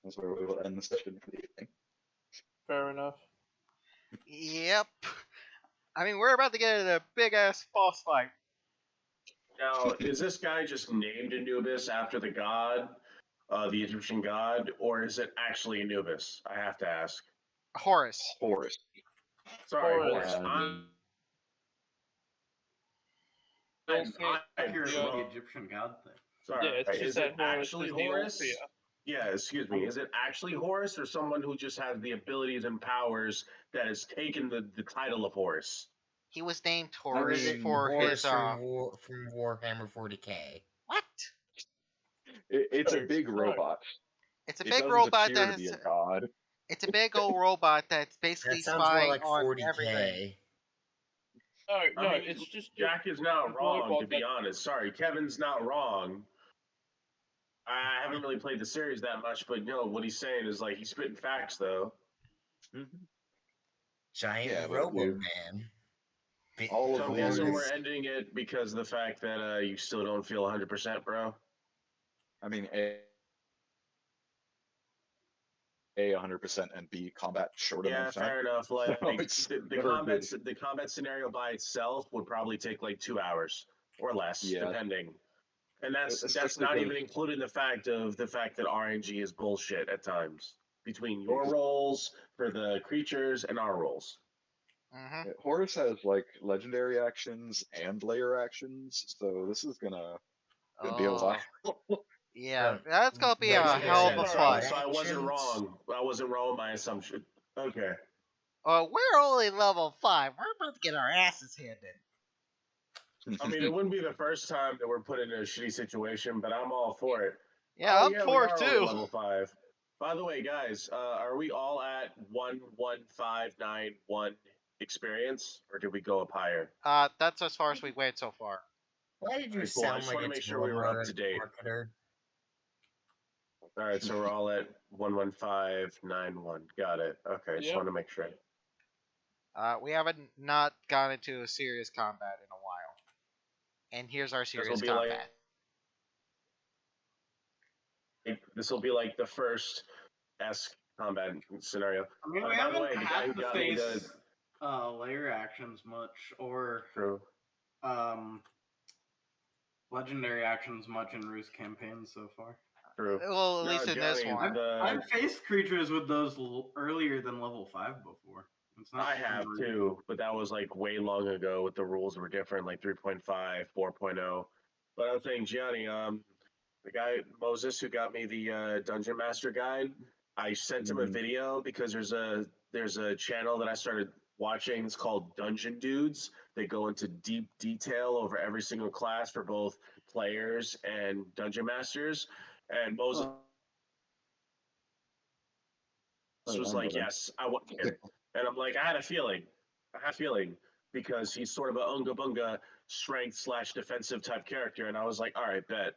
that's where we will end the session for the evening. Fair enough. Yep. I mean, we're about to get into a big ass boss fight. Now, is this guy just named Anubis after the god, the Egyptian god, or is it actually Anubis? I have to ask. Horus. Horus. Sorry, Horus. Horus. Accurate Yeah. with the Egyptian god thing. Sorry, Yeah, it's just is that it Horus actually is the Horus? Orphea. Yeah, excuse me. Is it actually Horus, or someone who just has the abilities and powers that has taken the title of Horus? He was named I Horus mean, for Horus his from Warhammer 40k. What? It's a No, big no. robot. It's a It big doesn't robot appear that to be has. a god. It's a big old robot that's basically That sounds more spying like on 40k. everything. No, I mean, it's just Jack is not a wrong, robot to be that- honest. Sorry, Kevin's not wrong. I haven't really played the series that much, but no, what he's saying is like he's spitting facts, though. Giant Yeah, but Robo you- Man. all So of I'm these- guessing we're ending it because of the fact that you still don't feel 100%, bro. I mean, A 100% and B combat short Yeah, amount of time. fair enough. Like So it's the never combat, good. the combat scenario by itself would probably take like 2 hours or less, Yeah. depending. And that's Especially not because- even including the fact that RNG is bullshit at times between your roles for the creatures and our roles. Mm-hmm. Horus has like legendary actions and layer actions, so this is gonna be a while. Yeah, that's gonna be a Legendary hell of a actions. fight. So I wasn't Actions. wrong. I wasn't wrong with my assumption. Okay. We're only level 5. We're about to get our asses handed. I mean, it wouldn't be the first time that we're put in a shitty situation, but I'm all for it. Yeah, Oh, I'm we for are it only too. Level 5. By the way, guys, are we all at 11591 experience, or did we go up higher? That's as far as we went so far. Why did you Very cool. I sound just like wanna a make sure we were up to date. marketer? All right, so we're all at 11591. Got it. Okay, just Yep. want to make sure. We haven't not gone into a serious combat in a while. And here's our This will serious be combat. this will be like the first esque combat scenario. I mean, we by the haven't way, the guy had who to got me face the layer actions much, or true. Legendary actions much in Roost campaigns so far. True. Well, at No, least in this Johnny, one. I've faced creatures with those earlier than level 5 before. It's not I have unreal. too, but that was like way long ago. With the rules were different, like 3.5, 4.0. But I was saying, Gianni, the guy Moses who got me the Dungeon Master guide, I sent him a video because there's a channel that I started watching. It's called Dungeon Dudes. They go into deep detail over every single class for both players and dungeon masters. And Moses was like, "Yes, I want it," and I'm like, I had a feeling, because he's sort of a unga bunga strength / defensive type character, and I was like, all right, bet.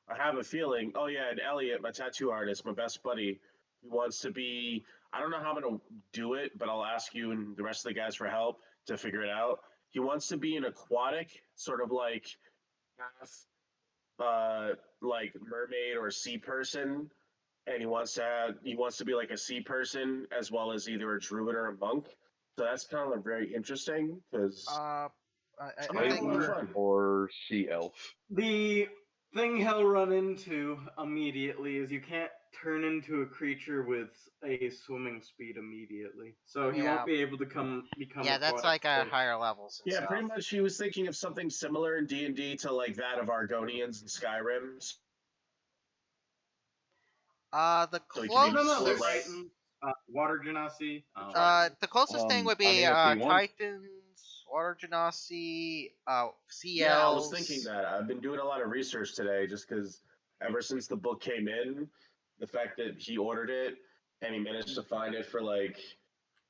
I have a feeling. Oh yeah, and Elliot, my tattoo artist, my best buddy, he wants to be. I don't know how I'm gonna do it, but I'll ask you and the rest of the guys for help to figure it out. He wants to be an aquatic, sort of like half, like mermaid or sea person, and he wants to be like a sea person as well as either a druid or a monk. So that's kind of very interesting because I Titan think or sea elf. The thing he'll run into immediately is you can't turn into a creature with a swimming speed immediately, so he Yeah. won't be able to become. yeah, that's aquatic like at fish. higher levels. And yeah, stuff. pretty much he was thinking of something similar in D&D to like that of Argonians and Skyrim. The So he No, could be no, closest, they're like- Titans. Water Genasi. the closest thing would be I mean, if he wants- Titans, Water Genasi, CLs. Yeah, I was thinking that. I've been doing a lot of research today just because ever since the book came in, the fact that he ordered it and he managed to find it for like,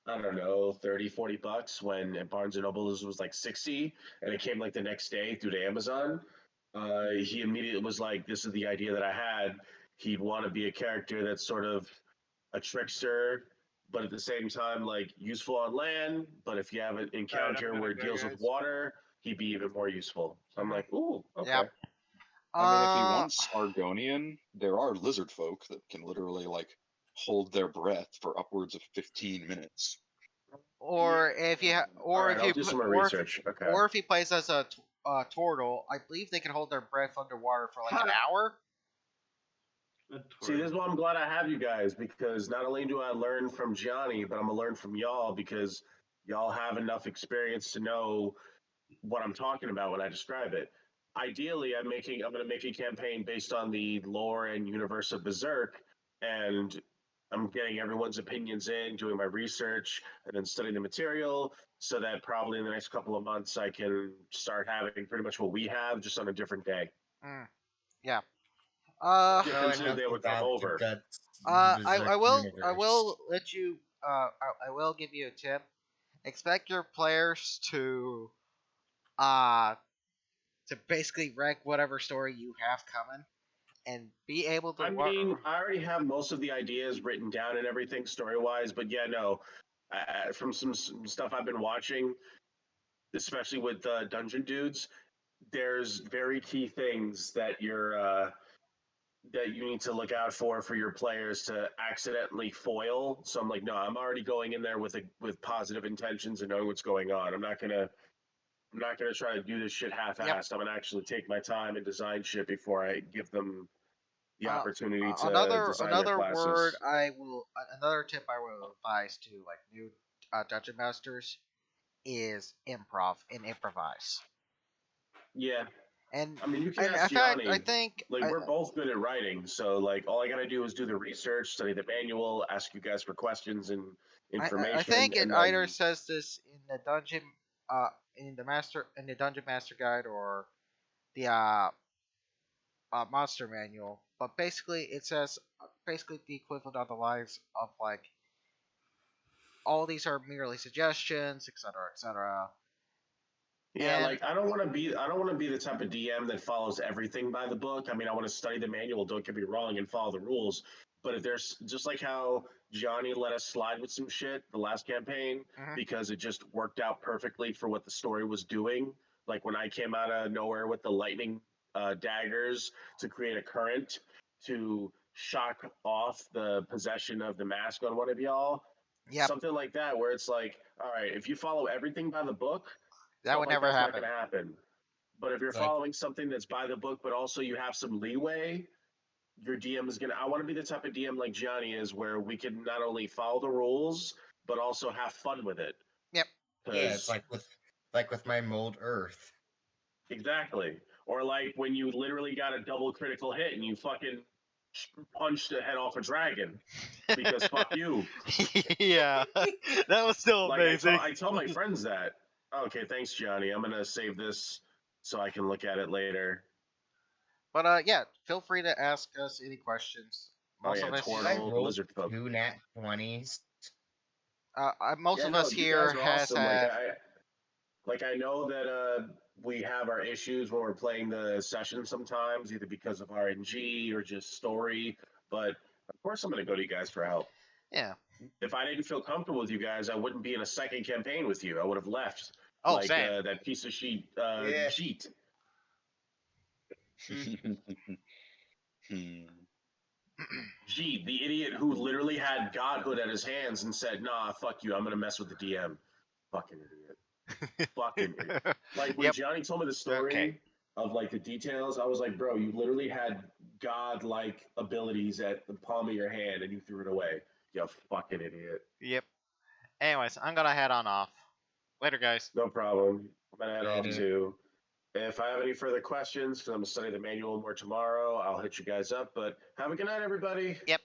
I don't know, 30, 40 bucks when at Barnes & Noble's was like 60 and it came like the next day through to Amazon. He immediately was like, this is the idea that I had. He'd want to be a character that's sort of a trickster, but at the same time, like useful on land. But if you have an encounter where it deals with water, he'd be even more useful. So I'm like, ooh, okay. Yep. I mean, if he wants Argonian, there are lizard folk that can literally like hold their breath for upwards of 15 minutes. Or if you, Alright, I'll do some more research. Okay. or if he plays as a turtle, I believe they can hold their breath underwater for like an hour. See, this is why I'm glad I have you guys, because not only do I learn from Gianni, but I'm gonna learn from y'all because y'all have enough experience to know what I'm talking about when I describe it. Ideally, I'm gonna make a campaign based on the lore and universe of Berserk, and I'm getting everyone's opinions in, doing my research, and then studying the material, so that probably in the next couple of months I can start having pretty much what we have, just on a different day. Yeah. Different so they would come over. I will let you. I will give you a tip. Expect your players to basically rank whatever story you have coming, and be able to. I mean, I already have most of the ideas written down and everything story wise, but yeah, no. From some stuff I've been watching, especially with Dungeon Dudes, there's very key things that you need to look out for your players to accidentally foil. So I'm like, no, I'm already going in there with positive intentions and knowing what's going on. I'm not gonna try to do this shit half-assed. Yep. I'm gonna actually take my time and design shit before I give them the opportunity to design another their classes. word another tip I will advise to like new dungeon masters is improv and improvise. Yeah. And I mean, you can in ask fact, Gianni. I think we're both good at writing, so like all I gotta do is do the research, study the manual, ask you guys for questions and information. I think it and either says this in the dungeon in the dungeon master guide or the monster manual, but basically it says basically the equivalent on the lines of like all these are merely suggestions, etc., etc. Yeah, And like I don't want to be the type of DM that follows everything by the book. I mean, I want to study the manual, don't get me wrong, and follow the rules. But if there's just like how Johnny let us slide with some shit the last campaign Mhm. because it just worked out perfectly for what the story was doing. Like when I came out of nowhere with the lightning daggers to create a current to shock off the possession of the mask on one of y'all. yep, Something like that, where it's like, all right, if you follow everything by the book, that stuff would like never that's not happen. going to happen. But if you're Like, following something that's by the book, but also you have some leeway, your DM is going to. I want to be the type of DM like Johnny is, where we can not only follow the rules, but also have fun with it. Yep. yeah, it's Because like with my mold earth. exactly. Or like when you literally got a double critical hit and you fucking punched the head off a dragon because fuck you. Yeah, that was still Like amazing. I tell my friends that. Okay, thanks, Johnny. I'm gonna save this so I can look at it later. But yeah, feel free to ask us any questions. Oh Most yeah, of us, Dude, I Tornal, rolled Lizard Folk. 2 nat 20s. most Yeah, of no, us you here guys are has awesome. have. I know that we have our issues when we're playing the session sometimes, either because of RNG or just story. But of course, I'm gonna go to you guys for help. Yeah. If I didn't feel comfortable with you guys, I wouldn't be in a second campaign with you. I would have left. Oh, Like same. that piece of Yeah. sheet. Gee, the idiot who literally had godhood at his hands and said, "Nah, fuck you. I'm gonna mess with the DM." Fucking idiot. Fucking idiot. Like when Yep. Johnny told me the story Okay. of like the details, I was like, "Bro, you literally had god-like abilities at the palm of your hand, and you threw it away. You fucking idiot." Yep. Anyways, I'm gonna head on off. Later, guys. No problem. I'm gonna head off Later. too. If I have any further questions, because I'm gonna study the manual more tomorrow, I'll hit you guys up. But have a good night, everybody. Yep.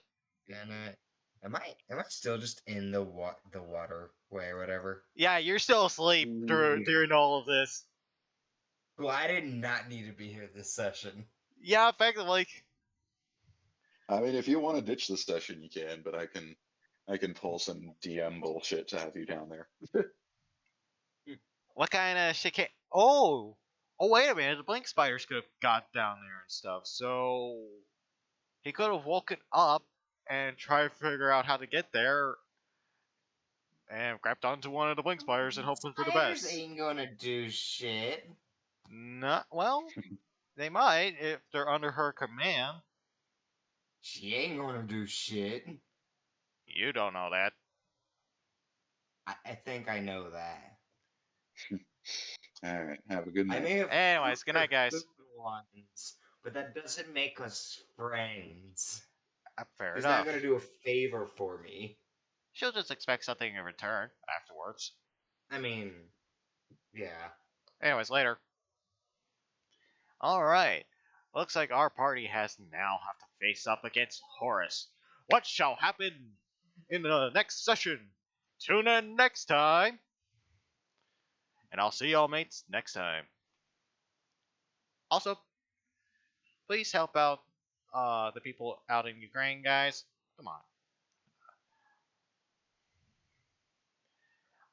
And am I still just in the waterway or whatever? Yeah, you're still asleep during all of this. Well, I did not need to be here this session. Yeah, effectively. I mean, if you want to ditch the session, you can, but I can pull some DM bullshit to have you down there. What kind of shit can... Oh! Oh, wait a minute. The blink spiders could have got down there and stuff. So... He could have woken up and tried to figure out how to get there and grabbed onto one of the blink spiders and hoping for the Spiders best. ain't gonna do shit. Not... Well, they might if they're under her command. She ain't gonna do shit. You don't know that. I think I know that. All right, have a good I night. may have Anyways, good night, guys. ones, but that doesn't make us friends. Fair He's enough. not gonna do a favor for me. She'll just expect something in return afterwards. I mean, yeah. Anyways, later. Alright. Looks like our party has now have to face up against Horus. What shall happen in the next session? Tune in next time. And I'll see y'all mates next time. Also, please help out the people out in Ukraine, guys. Come on.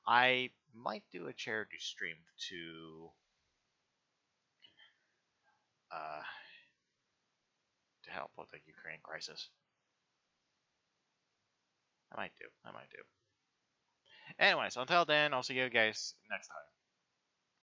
I might do a charity stream to help with the Ukraine crisis. I might do. Anyways, until then, I'll see you guys next time.